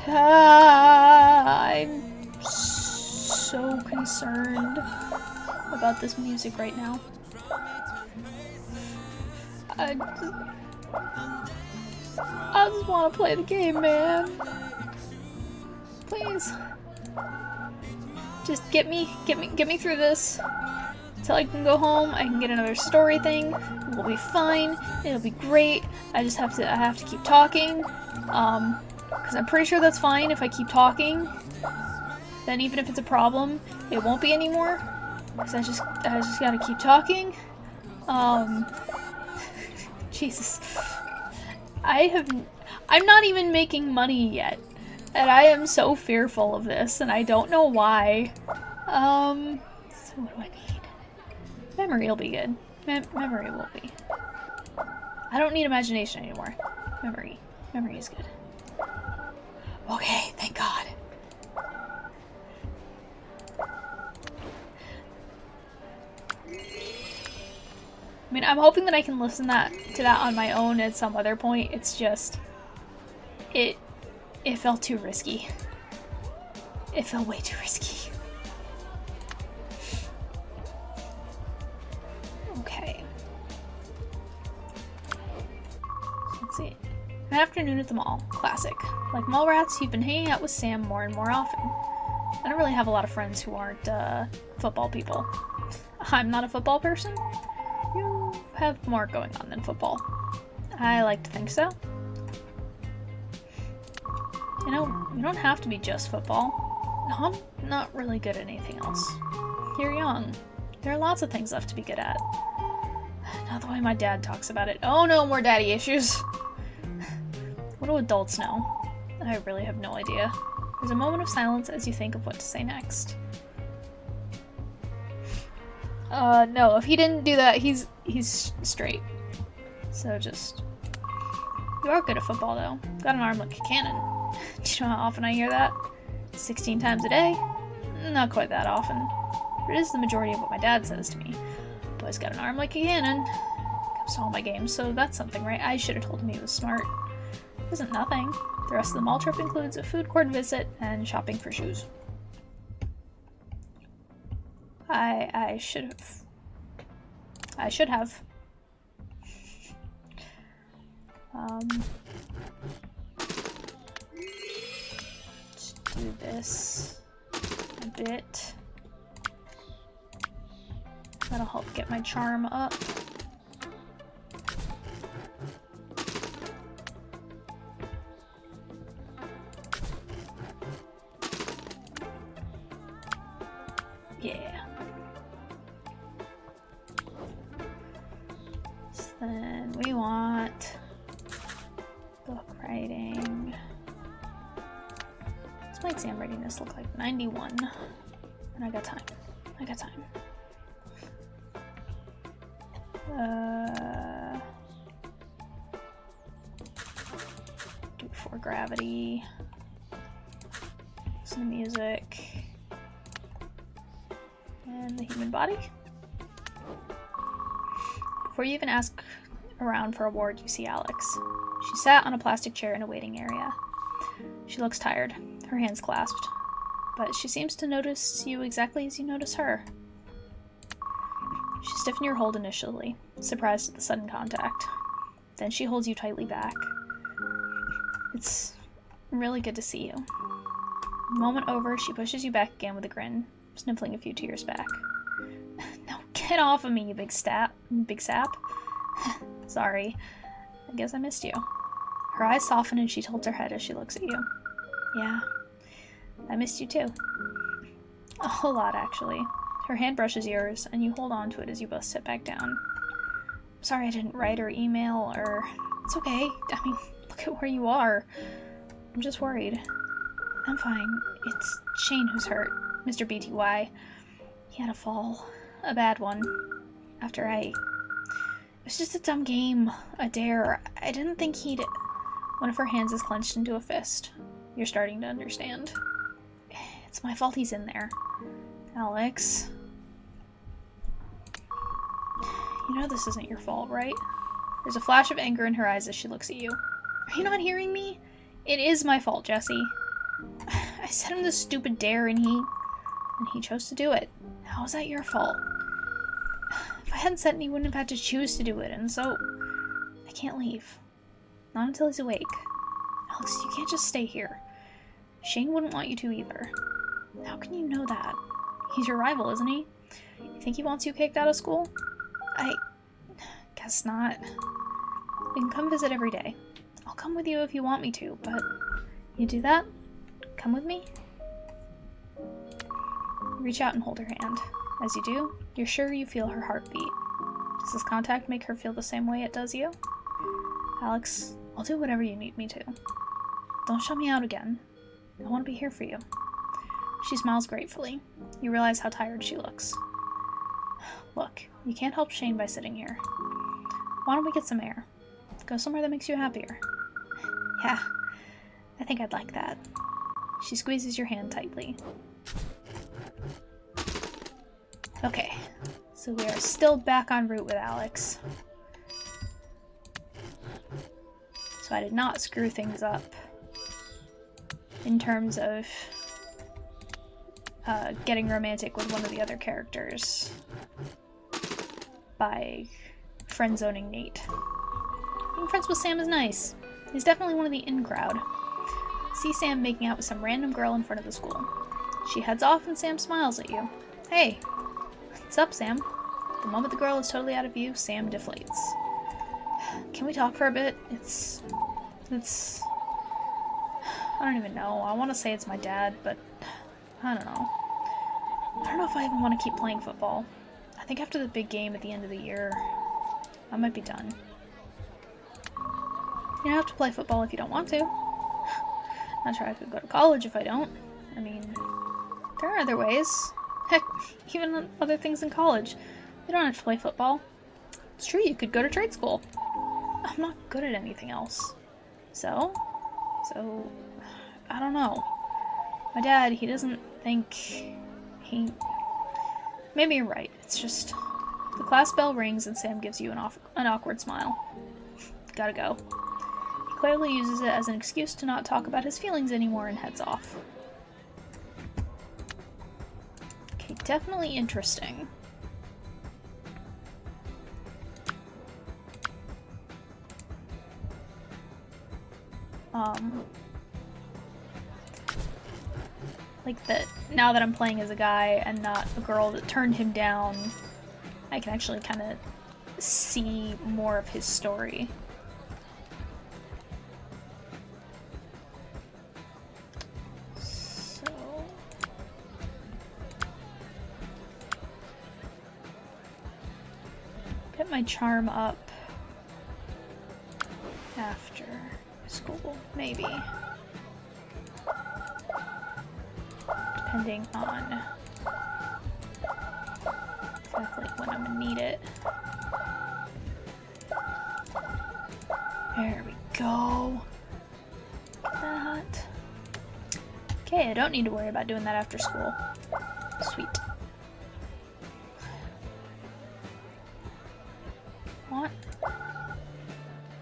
I'm so concerned about this music right now. I just want to play the game, man. Please. Just get me through this. Till I can go home, I can get another story thing. We'll be fine. It'll be great. I have to keep talking. Because I'm pretty sure that's fine if I keep talking. Then even if it's a problem, it won't be anymore. Because I just gotta keep talking. Jesus. I'm not even making money yet. And I am so fearful of this, and I don't know why. So what do I need? Memory will be good. Memory will be. I don't need imagination anymore. Memory is good. Okay, thank God. I mean, I'm hoping that I can listen to that on my own at some other point. It's just... It felt too risky. It felt way too risky. Okay. Let's see. An afternoon at the mall. Classic. Like Mallrats, you've been hanging out with Sam more and more often. I don't really have a lot of friends who aren't football people. I'm not a football person. You have more going on than football. I like to think so. You know, you don't have to be just football. No, I'm not really good at anything else. You're young. There are lots of things left to be good at. Not the way my dad talks about it. Oh no, more daddy issues. What do adults know? I really have no idea. There's a moment of silence as you think of what to say next. No, if he didn't do that, he's straight. So just... You are good at football, though. Got an arm like a cannon. Do you know how often I hear that? 16 times a day? Not quite that often. But it is the majority of what my dad says to me. Boy's got an arm like a cannon. Comes to all my games, so that's something, right? I should have told him he was smart. It wasn't nothing. The rest of the mall trip includes a food court visit and shopping for shoes. I should have. I should have. Let's do this a bit. That'll help get my charm up. Yeah. So then we want book writing. What's my exam readiness look like? 91. And I got time. I got time. Do 4 gravity. Listen to music. And the human body. Before you even ask around for a ward, you see Alex. She sat on a plastic chair in a waiting area. She looks tired, her hands clasped, but she seems to notice you exactly as you notice her. She stiffened your hold initially, surprised at the sudden contact. Then she holds you tightly back. It's really good to see you. Moment over, she pushes you back again with a grin, sniffling a few tears back. No, get off of me, you big sap. Sorry. I guess I missed you. Her eyes soften and she tilts her head as she looks at you. Yeah, I missed you too. A whole lot, actually. Her hand brushes yours, and you hold on to it as you both sit back down. Sorry I didn't write or email, or... It's okay. I mean, look at where you are. I'm just worried. I'm fine. It's Shane who's hurt. Mr. BTY. He had a fall. A bad one. After It was just a dumb game. A dare. I didn't think he'd... One of her hands is clenched into a fist. You're starting to understand. It's my fault he's in there. Alex. You know this isn't your fault, right? There's a flash of anger in her eyes as she looks at you. Are you not hearing me? It is my fault, Jesse. I set him this stupid dare and he chose to do it. How is that your fault? If I hadn't said it, he wouldn't have had to choose to do it, and so I can't leave. Not until he's awake. Alex, you can't just stay here. Shane wouldn't want you to either. How can you know that? He's your rival, isn't he? You think he wants you kicked out of school? I guess not. We can come visit every day. I'll come with you if you want me to, but you do that? Come with me? Reach out and hold her hand. As you do, you're sure you feel her heartbeat. Does this contact make her feel the same way it does you? Alex, I'll do whatever you need me to. Don't shut me out again. I want to be here for you. She smiles gratefully. You realize how tired she looks. Look, you can't help Shane by sitting here. Why don't we get some air? Go somewhere that makes you happier. Yeah, I think I'd like that. She squeezes your hand tightly. Okay, so we are still back en route with Alex. So I did not screw things up in terms of getting romantic with one of the other characters by friend-zoning Nate. Being friends with Sam is nice. He's definitely one of the in crowd. See Sam making out with some random girl in front of the school. She heads off and Sam smiles at you. Hey, what's up, Sam? The moment the girl is totally out of view, Sam deflates. Can we talk for a bit? It's... I don't even know. I want to say it's my dad, but I don't know. I don't know if I even want to keep playing football. I think after the big game at the end of the year, I might be done. You don't have to play football if you don't want to. Not sure I could go to college if I don't. I mean, there are other ways. Heck, even other things in college. You don't have to play football. It's true, you could go to trade school. I'm not good at anything else. So, I don't know. My dad, he doesn't think maybe you're right. It's just, the class bell rings and Sam gives you an awkward smile. Gotta go. He clearly uses it as an excuse to not talk about his feelings anymore and heads off. Okay, definitely interesting. Like that, now that I'm playing as a guy and not a girl that turned him down, I can actually kind of see more of his story. So... get my charm up after school, maybe. Depending on exactly when I'm gonna need it. There we go. That. Okay, I don't need to worry about doing that after school. Sweet. What?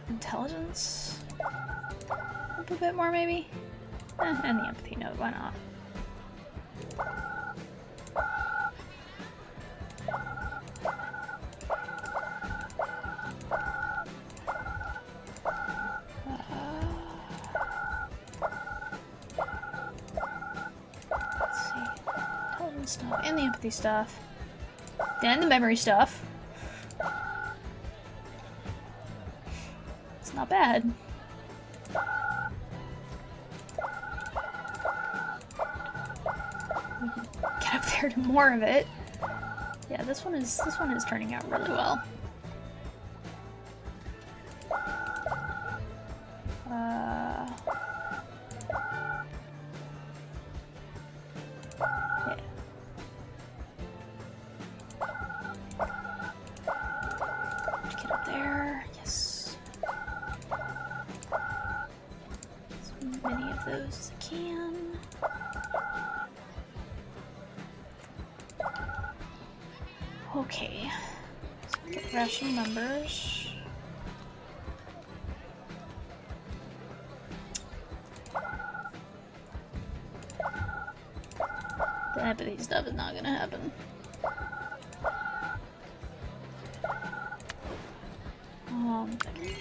Intelligence? Up a bit more, maybe? And the empathy note, why not? Let's see. Intelligence stuff, and the empathy stuff. And the memory stuff. It's not bad. Get up there to more of it. Yeah, this one is turning out really well. Yeah. Get up there. Yes. As many of those as I can. Okay, so we get rational numbers. empathy stuff is not gonna happen.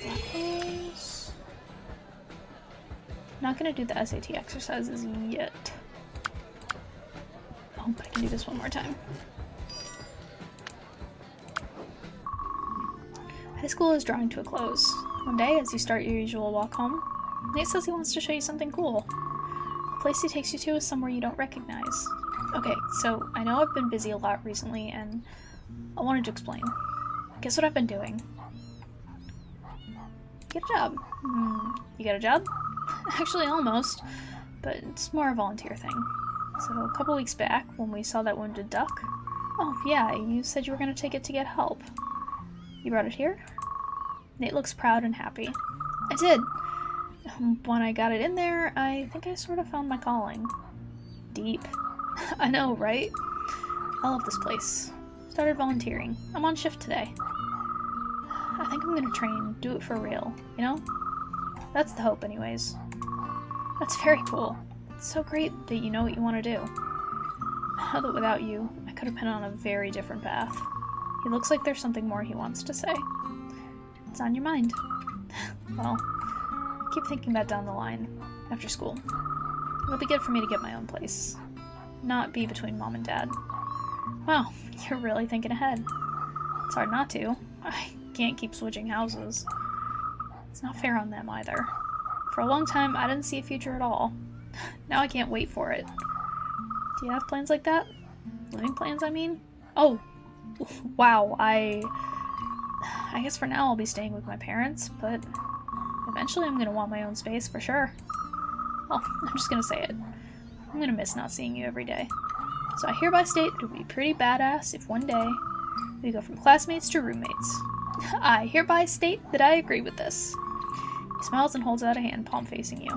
Black holes. Not gonna do the SAT exercises yet. Oh, but I can do this one more time. High school is drawing to a close. One day, as you start your usual walk home, Nate says he wants to show you something cool. The place he takes you to is somewhere you don't recognize. Okay, so I know I've been busy a lot recently, and I wanted to explain. Guess what I've been doing? Get a job. You got a job? Actually, almost, but it's more a volunteer thing. So a couple weeks back, when we saw that wounded duck... Oh, yeah, you said you were going to take it to get help. You brought it here? Nate looks proud and happy. I did. When I got it in there, I think I sort of found my calling. Deep. I know, right? I love this place. Started volunteering. I'm on shift today. I think I'm gonna train, do it for real, you know? That's the hope anyways. That's very cool. It's so great that you know what you want to do. I know that without you, I could have been on a very different path. He looks like there's something more he wants to say. It's on your mind. Well, keep thinking about down the line, after school. It'll be good for me to get my own place. Not be between mom and dad. Wow, you're really thinking ahead. It's hard not to. I can't keep switching houses. It's not fair on them either. For a long time, I didn't see a future at all. Now I can't wait for it. Do you have plans like that? Living plans, I mean? Oh, wow, I guess for now I'll be staying with my parents, but eventually I'm gonna want my own space for sure. Well, I'm just gonna say it. I'm gonna miss not seeing you every day. So I hereby state it would be pretty badass if one day we go from classmates to roommates. I hereby state that I agree with this. He smiles and holds out a hand, palm facing you.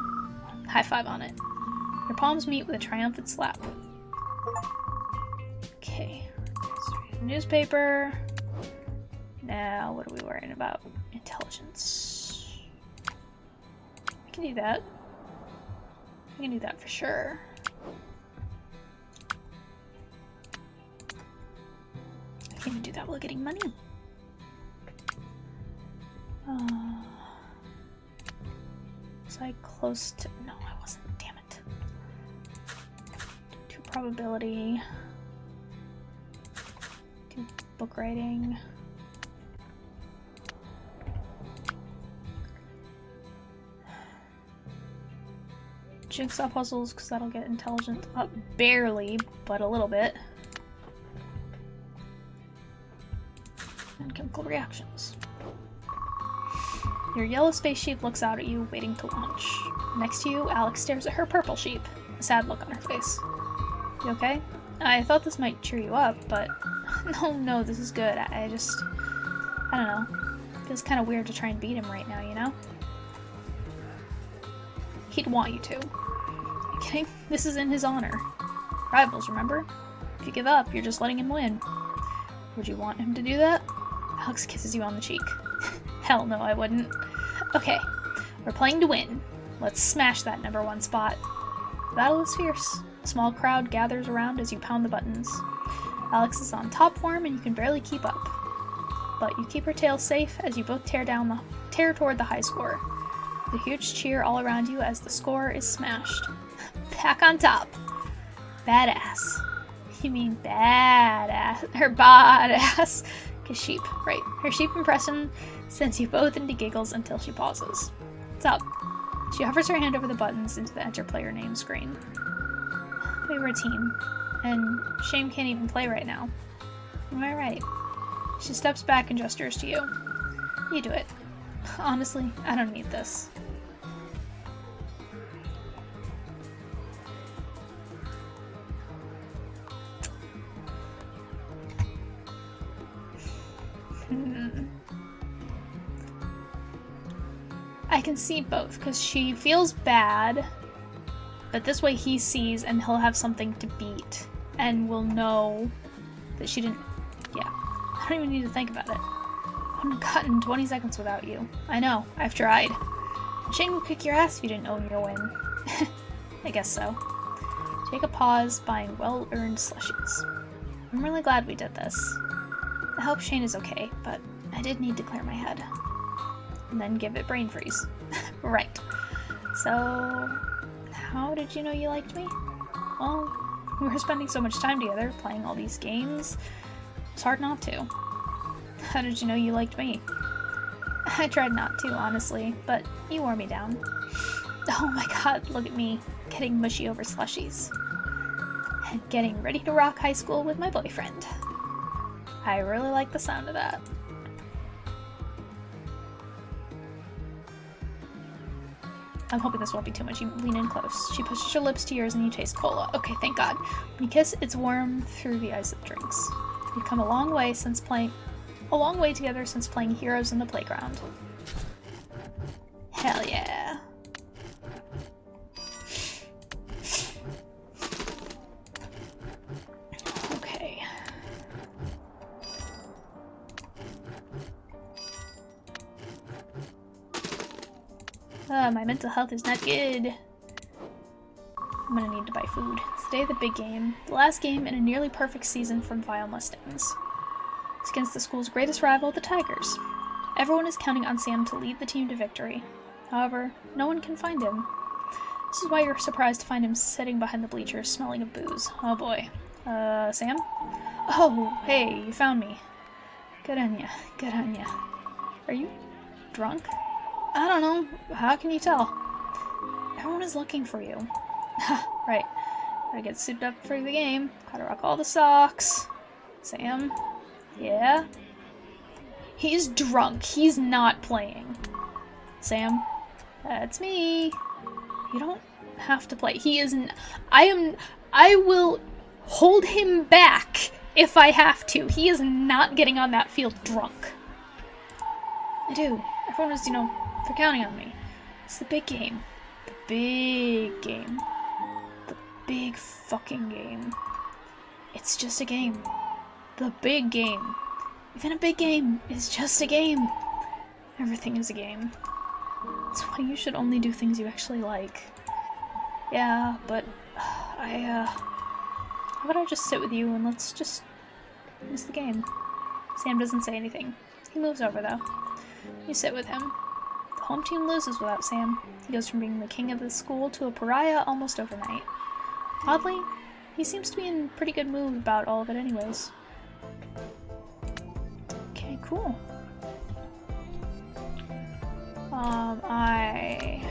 High five on it. Your palms meet with a triumphant slap. Okay. Newspaper. Now, what are we worrying about? Intelligence. I can do that. I can do that for sure. I can even do that while getting money. Was I close to... No, I wasn't. Damn it. 2 probability. 2 book writing. Jigsaw puzzles, because that'll get intelligence up barely, but a little bit. And chemical reactions. Your yellow space sheep looks out at you, waiting to launch. Next to you, Alex stares at her purple sheep, a sad look on her face. You okay? I thought this might cheer you up, but... No, this is good. I don't know. It feels kind of weird to try and beat him right now, you know? He'd want you to. Are you kidding? This is in his honor. Rivals, remember? If you give up, you're just letting him win. Would you want him to do that? Alex kisses you on the cheek. Hell no, I wouldn't. Okay, we're playing to win. Let's smash that #1 spot. The battle is fierce. A small crowd gathers around as you pound the buttons. Alex is on top form and you can barely keep up. But you keep her tail safe as you both tear toward the high score. The huge cheer all around you as the score is smashed. Back on top. Badass. You mean badass. Her badass. Cause sheep, right. Her sheep impression sends you both into giggles until she pauses. What's up? She hovers her hand over the buttons into the enter player name screen. We were a team. And Shame can't even play right now. Am I right? She steps back and gestures to you. You do it. Honestly, I don't need this. I can see both, because she feels bad, but this way he sees and he'll have something to beat, and will know that she didn't... Yeah, I don't even need to think about it. I wouldn't have gotten 20 seconds without you. I know, I've tried. Shane would kick your ass if you didn't own your win. I guess so. Do Take a pause buying well-earned slushies. I'm really glad we did this. I hope Shane is okay, but I did need to clear my head. And then give it brain freeze. Right. So, how did you know you liked me? Well, we were spending so much time together, playing all these games. It's hard not to. How did you know you liked me? I tried not to, honestly, but you wore me down. Oh my god, look at me, getting mushy over slushies. And getting ready to rock high school with my boyfriend. I really like the sound of that. I'm hoping this won't be too much. You lean in close. She pushes her lips to yours and you taste cola. Okay, thank God. When you kiss, it's warm through the ice of the drinks. We've come a long way together since playing Heroes in the playground. Hell yeah. Okay. My mental health is not good. I'm gonna need to buy food. It's the day of the big game. The last game in a nearly perfect season from Vile Mustangs. It's against the school's greatest rival, the Tigers. Everyone is counting on Sam to lead the team to victory. However, no one can find him. This is why you're surprised to find him sitting behind the bleachers, smelling of booze. Oh boy. Sam? Oh, hey, you found me. Good on ya. Good on ya. Are you drunk? I don't know. How can you tell? Everyone is looking for you. Right. Gotta get suited up for the game. Gotta rock all the socks. Sam? Yeah? He's drunk. He's not playing. Sam? That's me. You don't have to play. He isn't. I will hold him back if I have to. He is not getting on that field drunk. I do. Everyone is, they're counting on me. It's the big game. The big game. The big fucking game. It's just a game. The big game. Even a big game is just a game. Everything is a game. That's why you should only do things you actually like. Yeah, but how about I just sit with you and let's just miss the game. Sam doesn't say anything. He moves over though. You sit with him. The home team loses without Sam. He goes from being the king of the school to a pariah almost overnight. Oddly, he seems to be in pretty good mood about all of it anyways. Okay, cool. I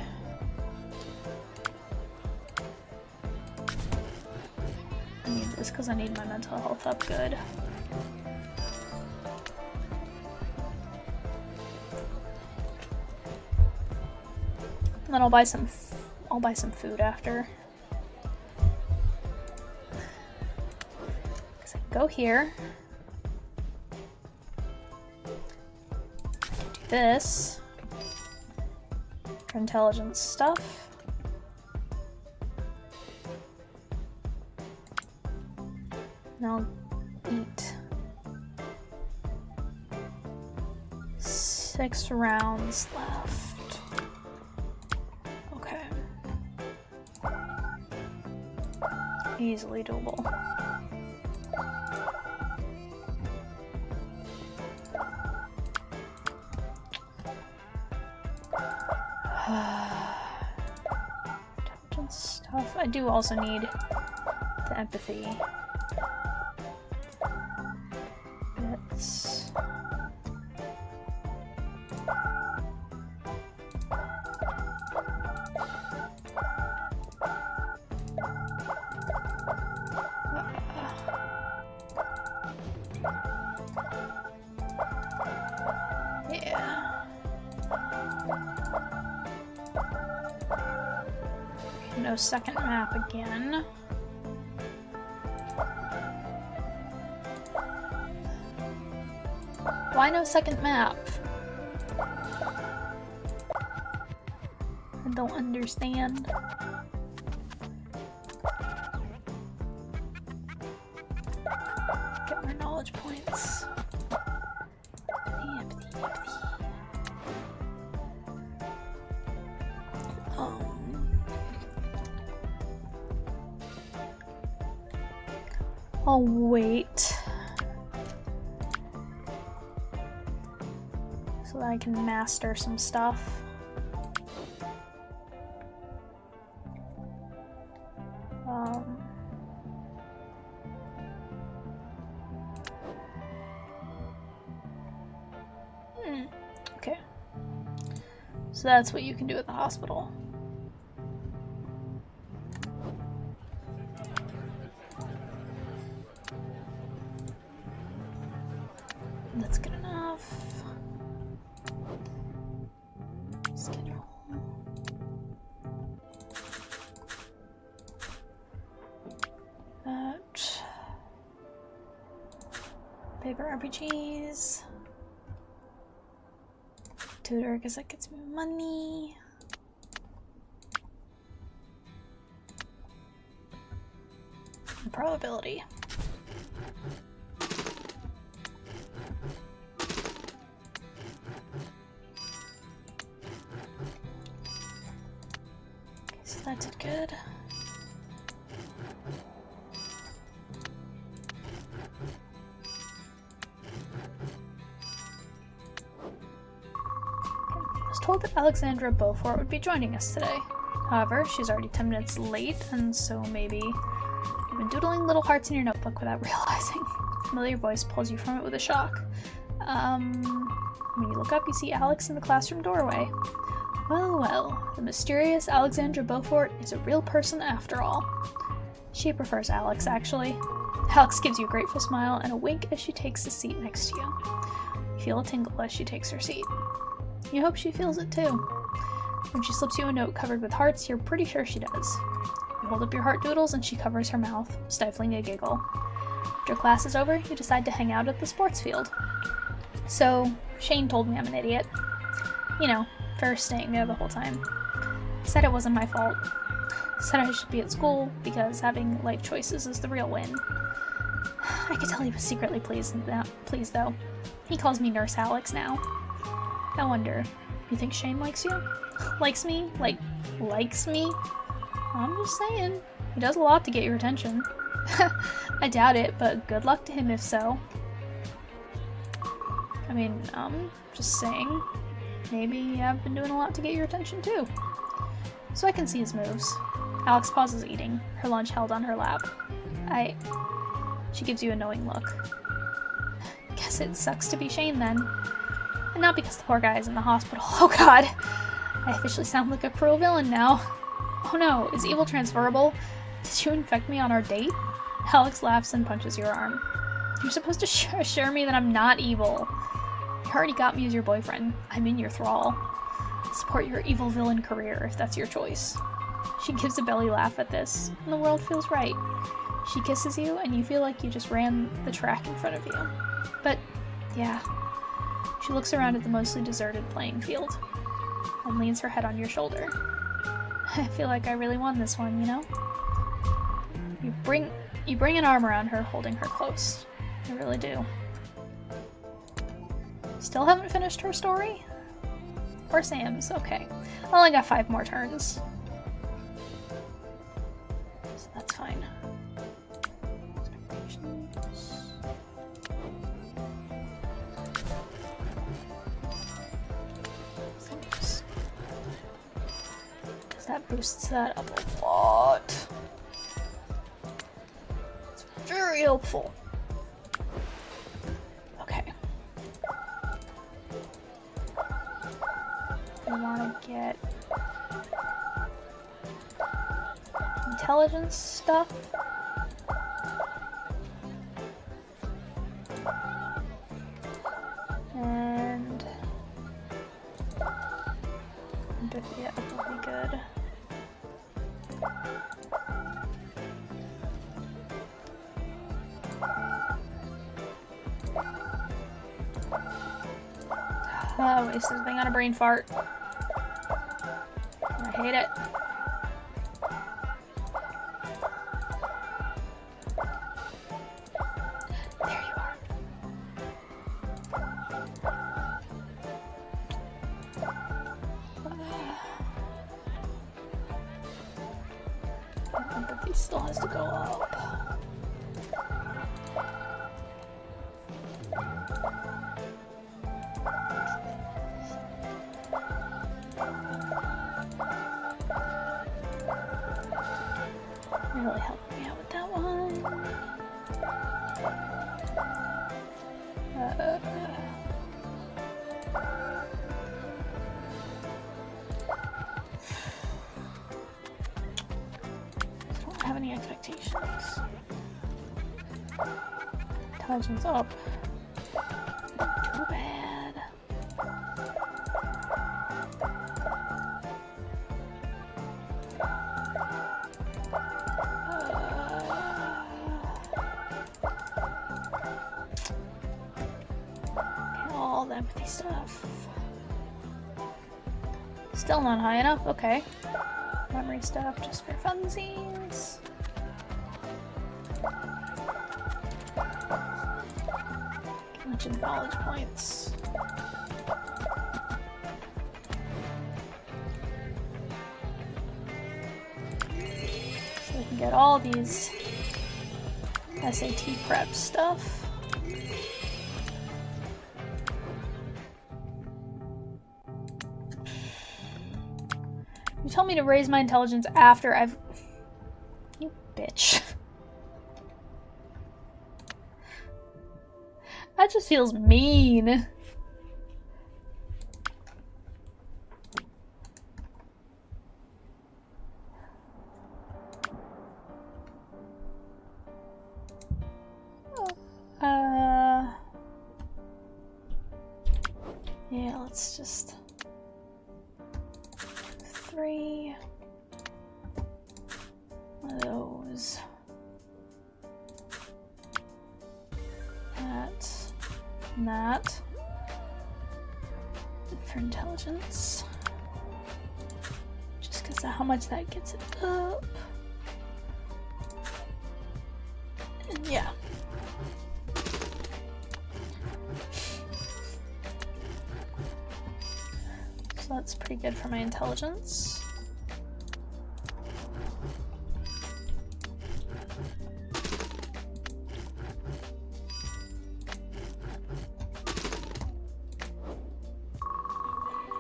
need this because I need my mental health up good. And then I'll buy some food after. So I can go here. I can do this for intelligence stuff. And I'll eat 6 rounds left. Okay. Easily doable. Intelligence stuff. I do also need the empathy. Bits. Yeah. No second map again. Why no second map? I don't understand. Get more knowledge points. I'll wait so that I can master some stuff. Okay. So that's what you can do at the hospital. That's good enough. Schedule. That. Paper RPGs. Tutor, because that gets me money. And probability. Okay, so that did good. Told that Alexandra Beaufort would be joining us today. However, she's already 10 minutes late, and so maybe you've been doodling little hearts in your notebook without realizing. A familiar voice pulls you from it with a shock. When you look up, you see Alex in the classroom doorway. Well, well, the mysterious Alexandra Beaufort is a real person after all. She prefers Alex, actually. Alex gives you a grateful smile and a wink as she takes the seat next to you. You feel a tingle as she takes her seat. You hope she feels it too. When she slips you a note covered with hearts, you're pretty sure she does. You hold up your heart doodles and she covers her mouth, stifling a giggle. After class is over, you decide to hang out at the sports field. So, Shane told me I'm an idiot. You know, for staying there the whole time. Said it wasn't my fault. Said I should be at school because having life choices is the real win. I could tell he was secretly pleased though. He calls me Nurse Alex now. I wonder, you think Shane likes you? Likes me? Likes me? I'm just saying. He does a lot to get your attention. I doubt it, but good luck to him if so. I mean, just saying. Maybe I've been doing a lot to get your attention too. So I can see his moves. Alex pauses eating, her lunch held on her lap. She gives you a knowing look. Guess it sucks to be Shane then. And not because the poor guy is in the hospital. Oh god. I officially sound like a cruel villain now. Oh no, is evil transferable? Did you infect me on our date? Alex laughs and punches your arm. You're supposed to assure me that I'm not evil. You already got me as your boyfriend. I'm in your thrall. Support your evil villain career if that's your choice. She gives a belly laugh at this, and the world feels right. She kisses you, and you feel like you just ran the track in front of you. But, yeah. She looks around at the mostly deserted playing field, and leans her head on your shoulder. I feel like I really won this one, you know? You bring an arm around her, holding her close. You really do. Still haven't finished her story? Or Sam's, okay. I only got 5 more turns. So that's fine. That boosts that up a lot. It's very helpful. Okay. I want to get intelligence stuff. And empathy up will be good. Oh, wasted thing on a brain fart. I hate it. There you are. Empathy still has to go up. Intelligence up. Too bad. Okay, all the empathy stuff. Still not high enough? Okay. Memory stuff just for funsies. Bunch of knowledge points. So we can get all these SAT prep stuff. You tell me to raise my intelligence after I've... You bitch. That just feels mean. Yeah, let's just... 3. One of those. That. For intelligence. Just because of how much that gets it up. And yeah. So that's pretty good for my intelligence.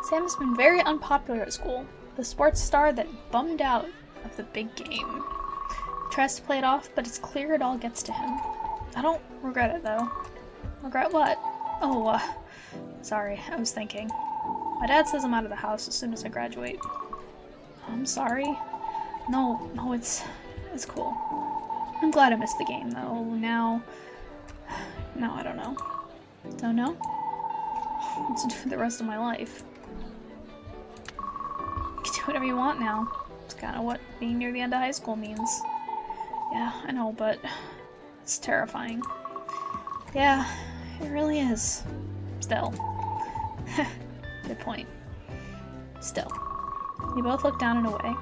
Sam has been very unpopular at school, the sports star that bummed out of the big game. He tries to play it off, but it's clear it all gets to him. I don't regret it, though. Regret what? Oh, sorry, I was thinking. My dad says I'm out of the house as soon as I graduate. I'm sorry. No, it's cool. I'm glad I missed the game, though. Now, I don't know. Don't know? What to do with the rest of my life? You can do whatever you want now. It's kind of what being near the end of high school means. Yeah, I know, but it's terrifying. Yeah, it really is. Still. Good point. Still. You both look down and away.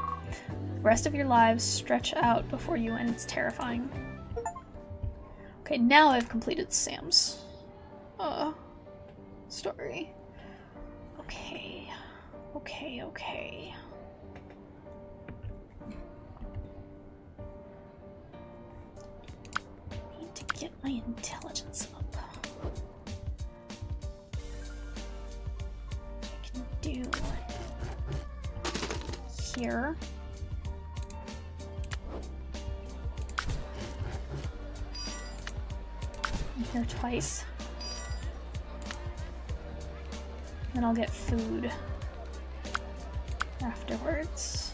The rest of your lives stretch out before you, and it's terrifying. Okay, now I've completed Sam's story. Okay. Need to get my intelligence up. I can do here. And here twice. Then I'll get food afterwards.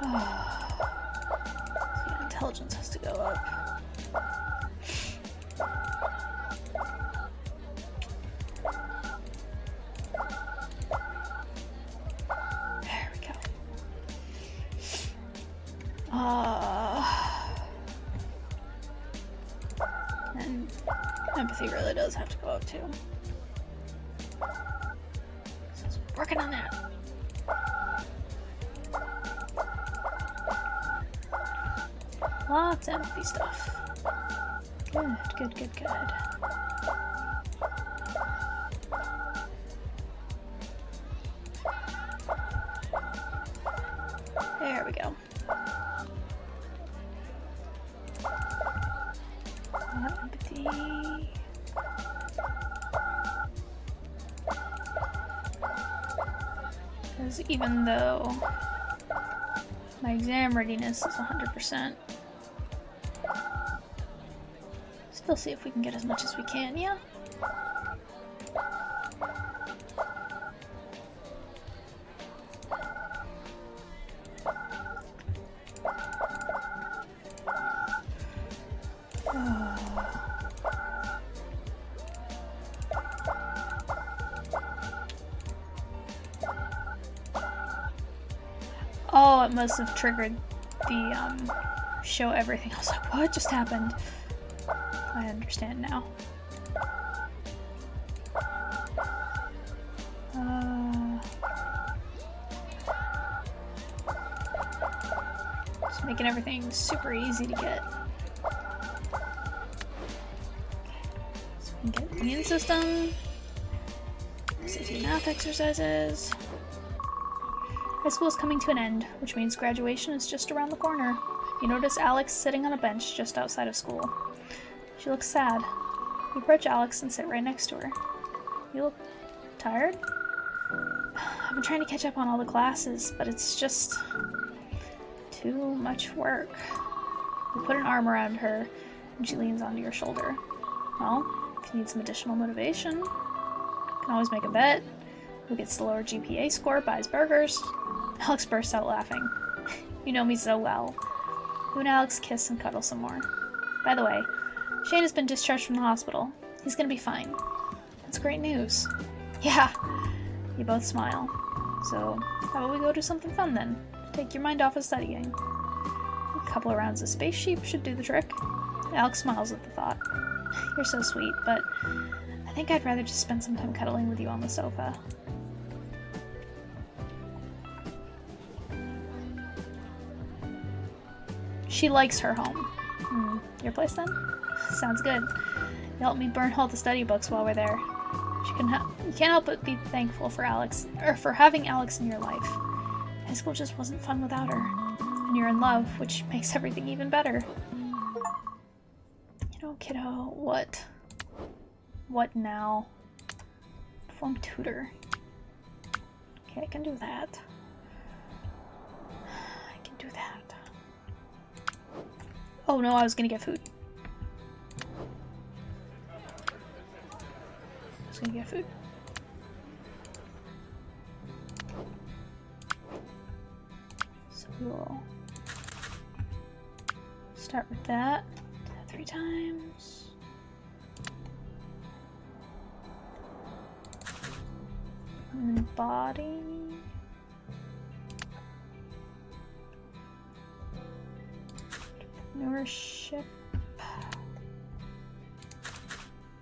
So intelligence has to go up. There we go. And empathy really does have to go up too. So working on that. Lots of empathy stuff. Good. There we go. Empathy. Because even though my exam readiness is 100%, still see if we can get as much as we can, yeah? Oh, it must have triggered the, show everything. I was like, what just happened? I understand now. Just making everything super easy to get. So we can get immune system. Safety math exercises. High school is coming to an end, which means graduation is just around the corner. You notice Alex sitting on a bench just outside of school. She looks sad. You approach Alex and sit right next to her. You look tired? I've been trying to catch up on all the classes, but it's just too much work. You put an arm around her, and she leans onto your shoulder. Well, if you need some additional motivation, you can always make a bet. Who gets the lower GPA score buys burgers. Alex bursts out laughing. You know me so well. You and Alex kiss and cuddle some more. By the way, Shane has been discharged from the hospital. He's gonna be fine. That's great news. Yeah. You both smile. So, how about we go do something fun then? Take your mind off of studying. A couple of rounds of Space Sheep should do the trick. Alex smiles at the thought. You're so sweet, but I think I'd rather just spend some time cuddling with you on the sofa. She likes her home. Your place then? Sounds good. You help me burn all the study books while we're there. You can't help but be thankful for Alex, or for having Alex in your life. High school just wasn't fun without her. And you're in love, which makes everything even better. You know, kiddo, what? What now? Form tutor. Okay, I can do that. I can do that. Oh no, I was gonna get food. I was gonna get food. So we will start with that. Do that 3 times. And then body. Entrepreneurship.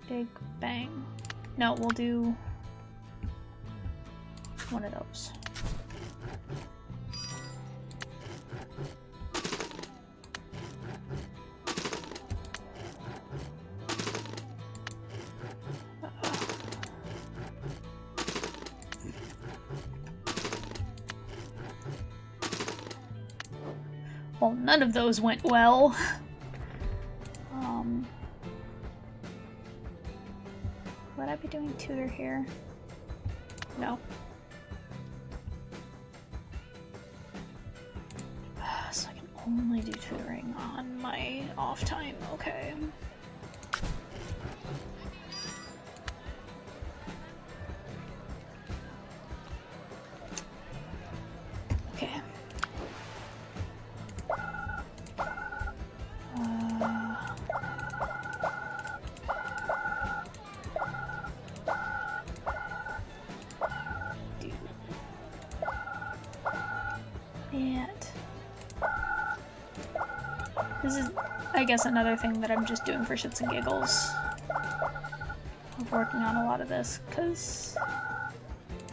Big Bang. No, we'll do one of those. Well, none of those went well. Would I be doing tutor here? No. So I can only do tutoring on my off time. Okay. Okay. This is, I guess, another thing that I'm just doing for shits and giggles. I'm working on a lot of this, because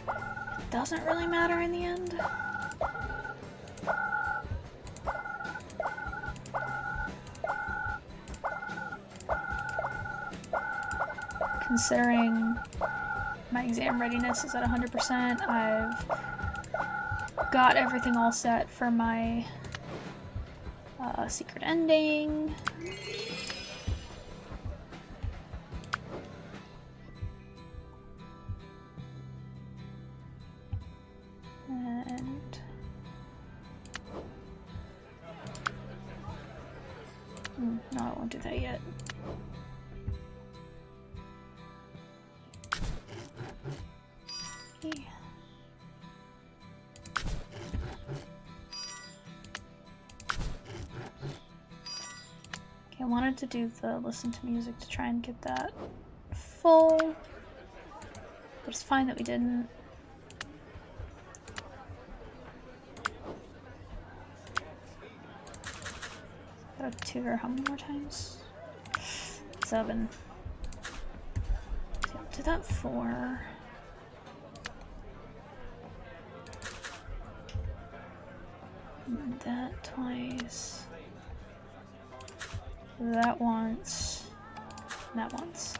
it doesn't really matter in the end. Considering my exam readiness is at 100%, I've got everything all set for my secret ending. And no, I won't do that yet. Okay. I wanted to do the listen to music to try and get that full, but it's fine that we didn't. Gotta tutor how many more times? 7. So do that 4. And that twice. That once. That once.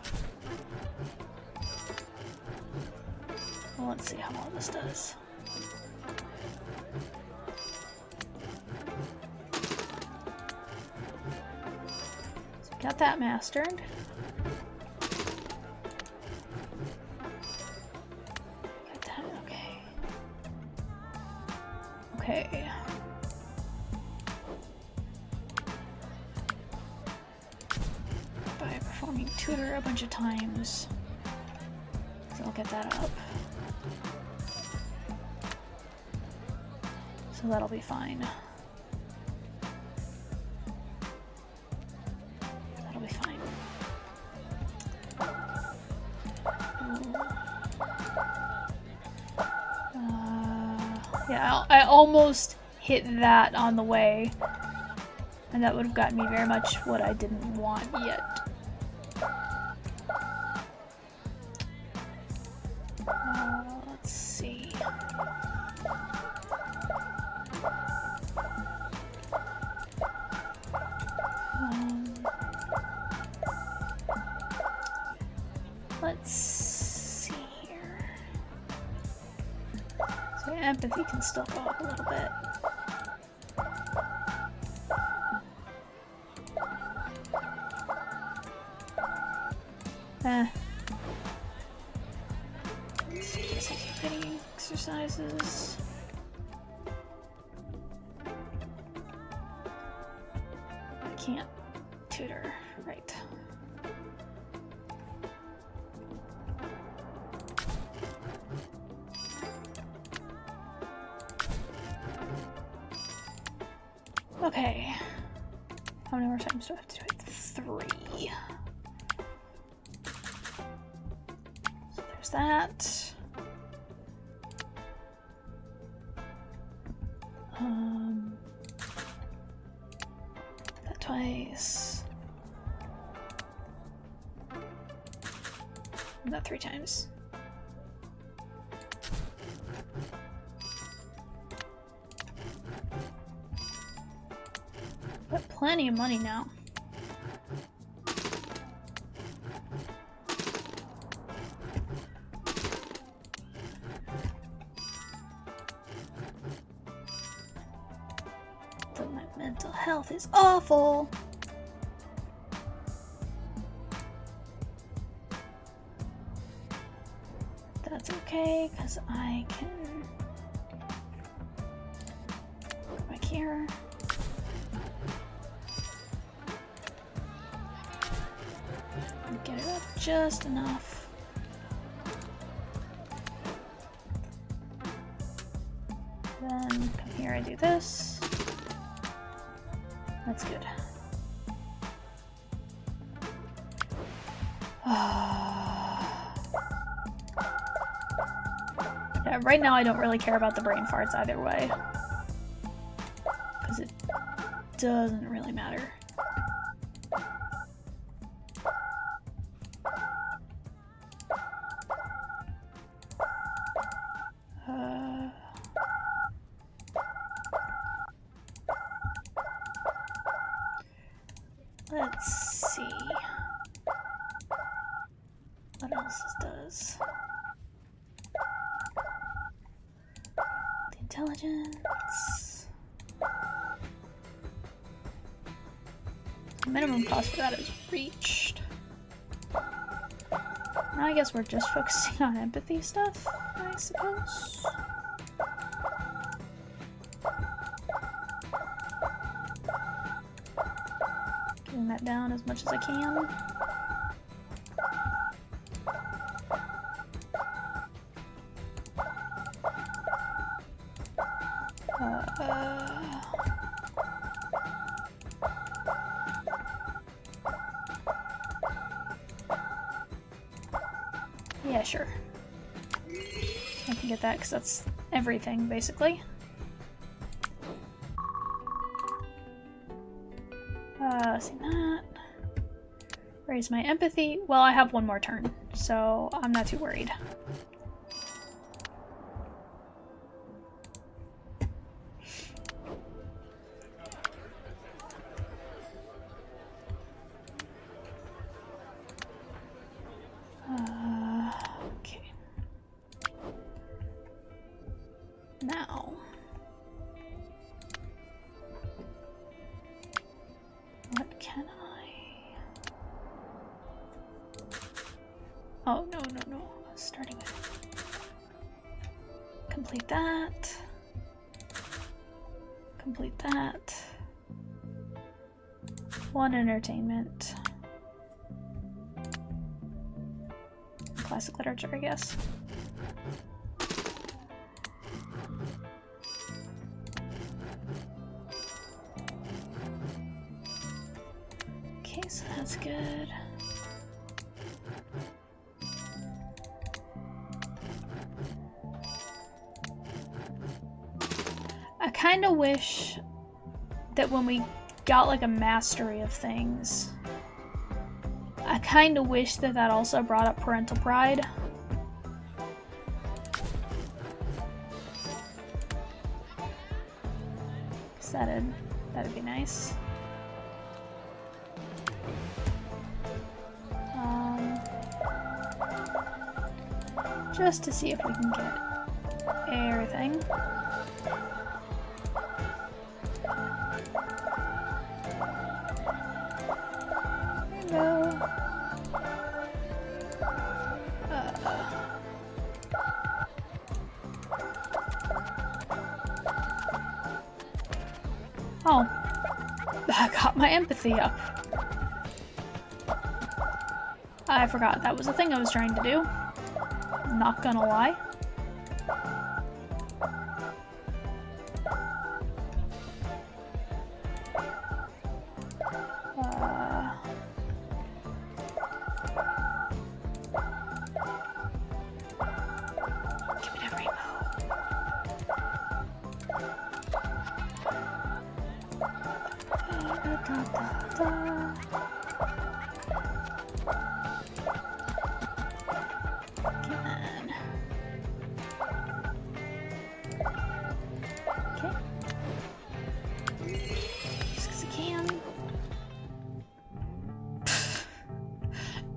Well, let's see how well this does. So got that mastered. Got that, okay. Okay. By performing tutor a bunch of times. So I'll get that up. So that'll be fine. That'll be fine. Yeah, I almost hit that on the way. And that would have gotten me very much what I didn't want yet. Let's see. Let's see here. So empathy can still go up a little bit. Let's see, activity exercises. I can't tutor, right. Okay. How many more times do I have to do it? 3. So there's that. That twice. And that 3 times. Got plenty of money now. But my mental health is awful. That's okay, because I can go back here. Get it up just enough. Then come here, I do this. That's good. Yeah, right now I don't really care about the brain farts either way. Because it doesn't really matter. Let's see what else this does. The intelligence. The minimum cost for that is reached. Now I guess we're just focusing on empathy stuff, I suppose. Getting that down as much as I can. Yeah, sure. I can get that because that's everything, basically. See that. Raise my empathy. Well, I have one more turn, so I'm not too worried. Okay. Now. What can I... Oh, no. I was starting with... Complete that. Complete that. One entertainment. Classic literature, I guess. Okay, so that's good. I kind of wish that when we got like a mastery of things, I kind of wish that that also brought up parental pride. Cause that'd be nice. Just to see if we can get everything. Oh, I got my empathy up. I forgot that was a thing I was trying to do. Not gonna lie. Give me that rainbow.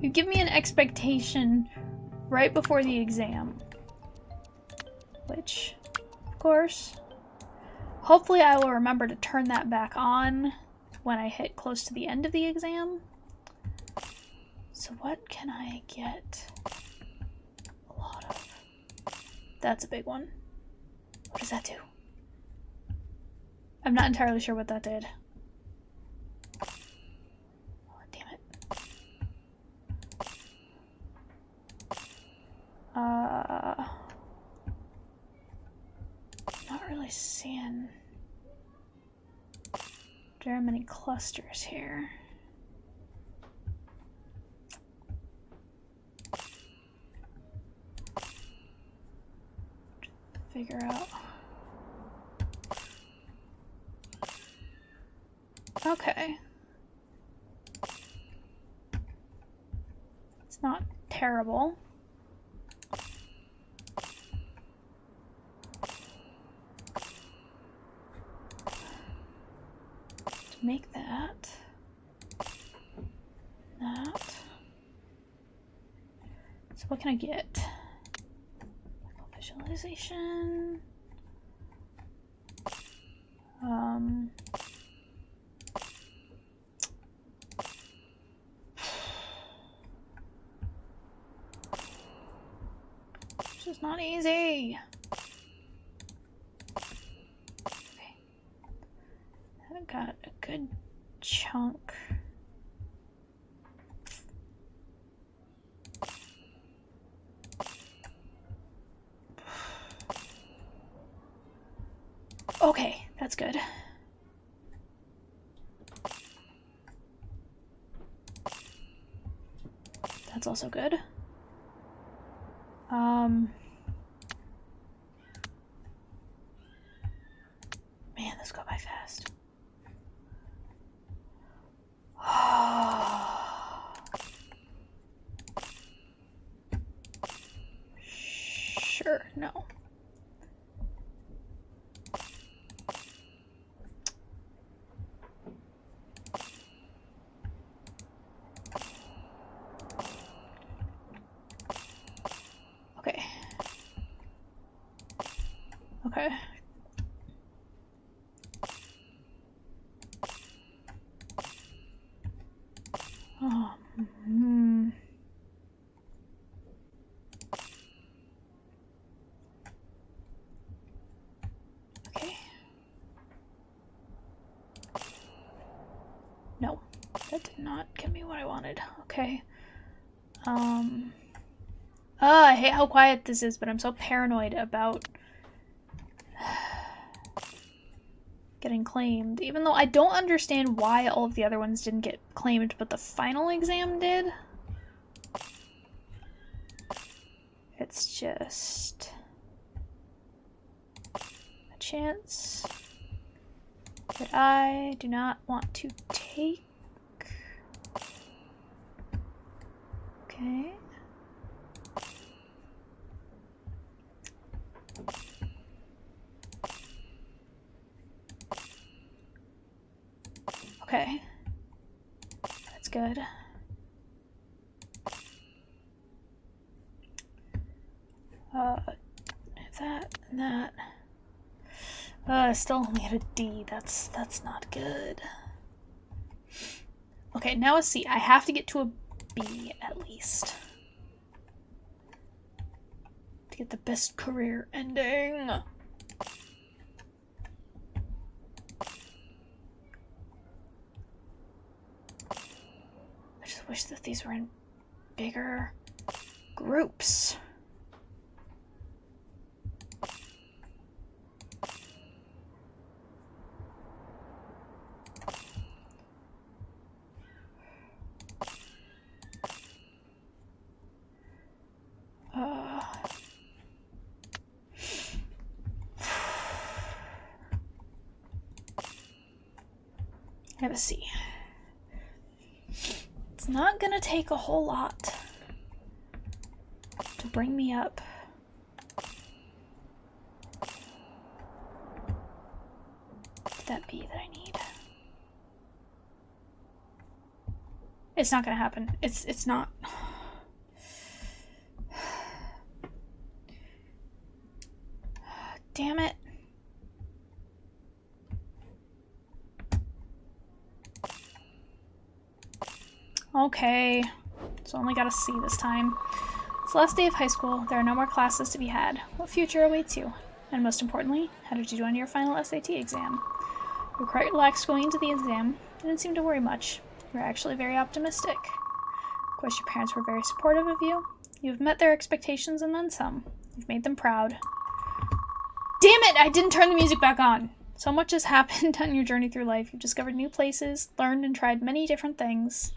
You give me an expectation right before the exam. Which, of course, hopefully I will remember to turn that back on when I hit close to the end of the exam. So what can I get a lot of? That's a big one. What does that do? I'm not entirely sure what that did. Not really seeing very many clusters here. Figure out. Okay. It's not terrible. Make that. So what can I get? Visualization. This is not easy. Okay. I've got a good chunk. Okay, that's good. That's also good. Man, this go by fast. Okay. Oh, Okay. No, that did not give me what I wanted. Okay. I hate how quiet this is, but I'm so paranoid about getting claimed, even though I don't understand why all of the other ones didn't get claimed, but the final exam did. It's just a chance that I do not want to take. Okay. Okay. That's good. That and that. Still only at a D. That's not good. Okay, now a C. I have to get to a B at least to get the best career ending. I just wish that these were in bigger groups. I have a C. It's not gonna take a whole lot to bring me up. That B that I need. It's not gonna happen. It's not. Damn it. Okay. So only got a C this time. It's the last day of high school. There are no more classes to be had. What future awaits you? And most importantly, how did you do on your final SAT exam? You were quite relaxed going into the exam. You didn't seem to worry much. You were actually very optimistic. Of course, your parents were very supportive of you. You've met their expectations and then some. You've made them proud. Damn it! I didn't turn the music back on! So much has happened on your journey through life. You've discovered new places, learned and tried many different things.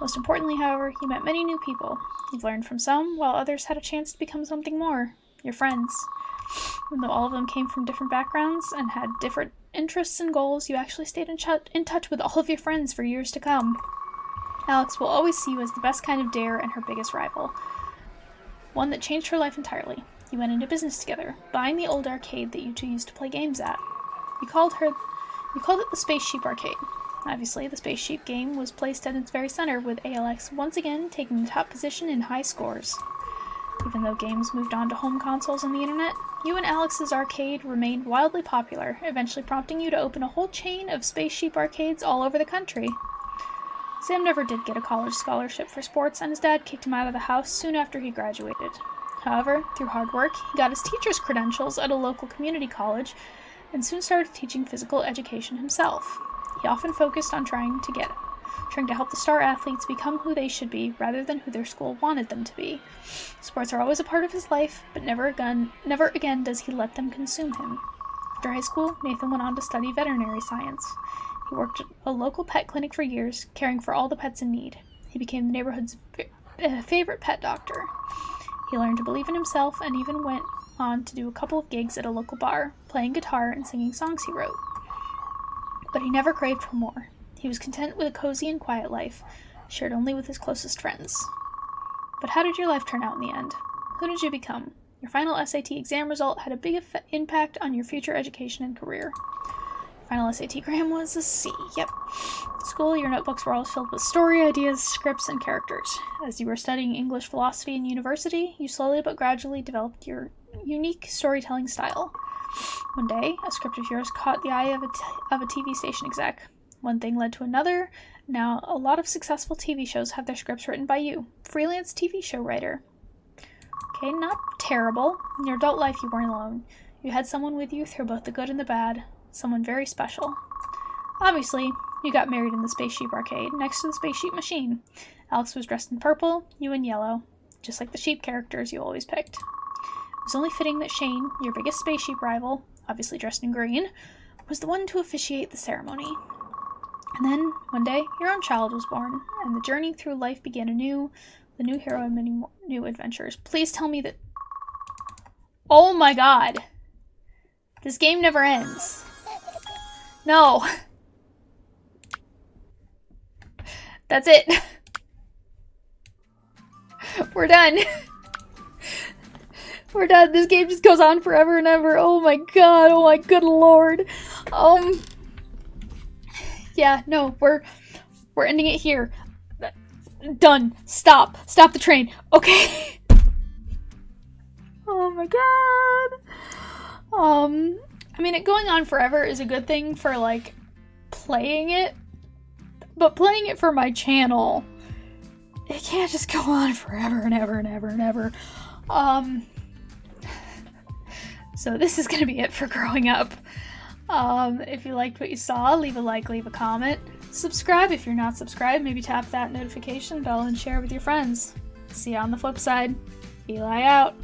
Most importantly, however, you met many new people. You've learned from some, while others had a chance to become something more. Your friends. Even though all of them came from different backgrounds and had different interests and goals, you actually stayed in touch with all of your friends for years to come. Alex will always see you as the best kind of dare and her biggest rival. One that changed her life entirely. You went into business together, buying the old arcade that you two used to play games at. You called it the Space Sheep Arcade. Obviously, the Space Sheep game was placed at its very center, with ALX once again taking the top position in high scores. Even though games moved on to home consoles and the internet, you and Alex's arcade remained wildly popular, eventually prompting you to open a whole chain of Space Sheep arcades all over the country. Sam never did get a college scholarship for sports, and his dad kicked him out of the house soon after he graduated. However, through hard work, he got his teacher's credentials at a local community college and soon started teaching physical education himself. He often focused on trying to help the star athletes become who they should be rather than who their school wanted them to be. Sports are always a part of his life, but never again does he let them consume him. After high school, Nathan went on to study veterinary science. He worked at a local pet clinic for years, caring for all the pets in need. He became the neighborhood's favorite pet doctor. He learned to believe in himself and even went on to do a couple of gigs at a local bar, playing guitar and singing songs he wrote. But he never craved for more. He was content with a cozy and quiet life, shared only with his closest friends. But how did your life turn out in the end? Who did you become? Your final SAT exam result had a big impact on your future education and career. Your final SAT gram was a C. Yep. At school, your notebooks were always filled with story, ideas, scripts, and characters. As you were studying English philosophy in university, you slowly but gradually developed your unique storytelling style. One day, a script of yours caught the eye of a TV station exec. One thing led to another. Now, a lot of successful TV shows have their scripts written by you. Freelance TV show writer. Okay, not terrible. In your adult life, you weren't alone. You had someone with you through both the good and the bad. Someone very special. Obviously, you got married in the Space Sheep arcade, next to the Space Sheep machine. Alex was dressed in purple, you in yellow, just like the sheep characters you always picked. It was only fitting that Shane, your biggest Space Sheep rival, obviously dressed in green, was the one to officiate the ceremony. And then, one day, your own child was born, and the journey through life began anew, the new hero and many more new adventures. Please tell me that... Oh my god! This game never ends. No! That's it. We're done. We're done. This game just goes on forever and ever. Oh my god. Oh my good lord. Yeah, no, we're ending it here. Done. Stop. Stop the train. Okay. Oh my god. I mean, it going on forever is a good thing for, like, playing it. But playing it for my channel, it can't just go on forever and ever and ever and ever. So this is gonna be it for growing up. If you liked what you saw, leave a like, leave a comment. Subscribe if you're not subscribed. Maybe tap that notification bell and share with your friends. See you on the flip side. Eli out.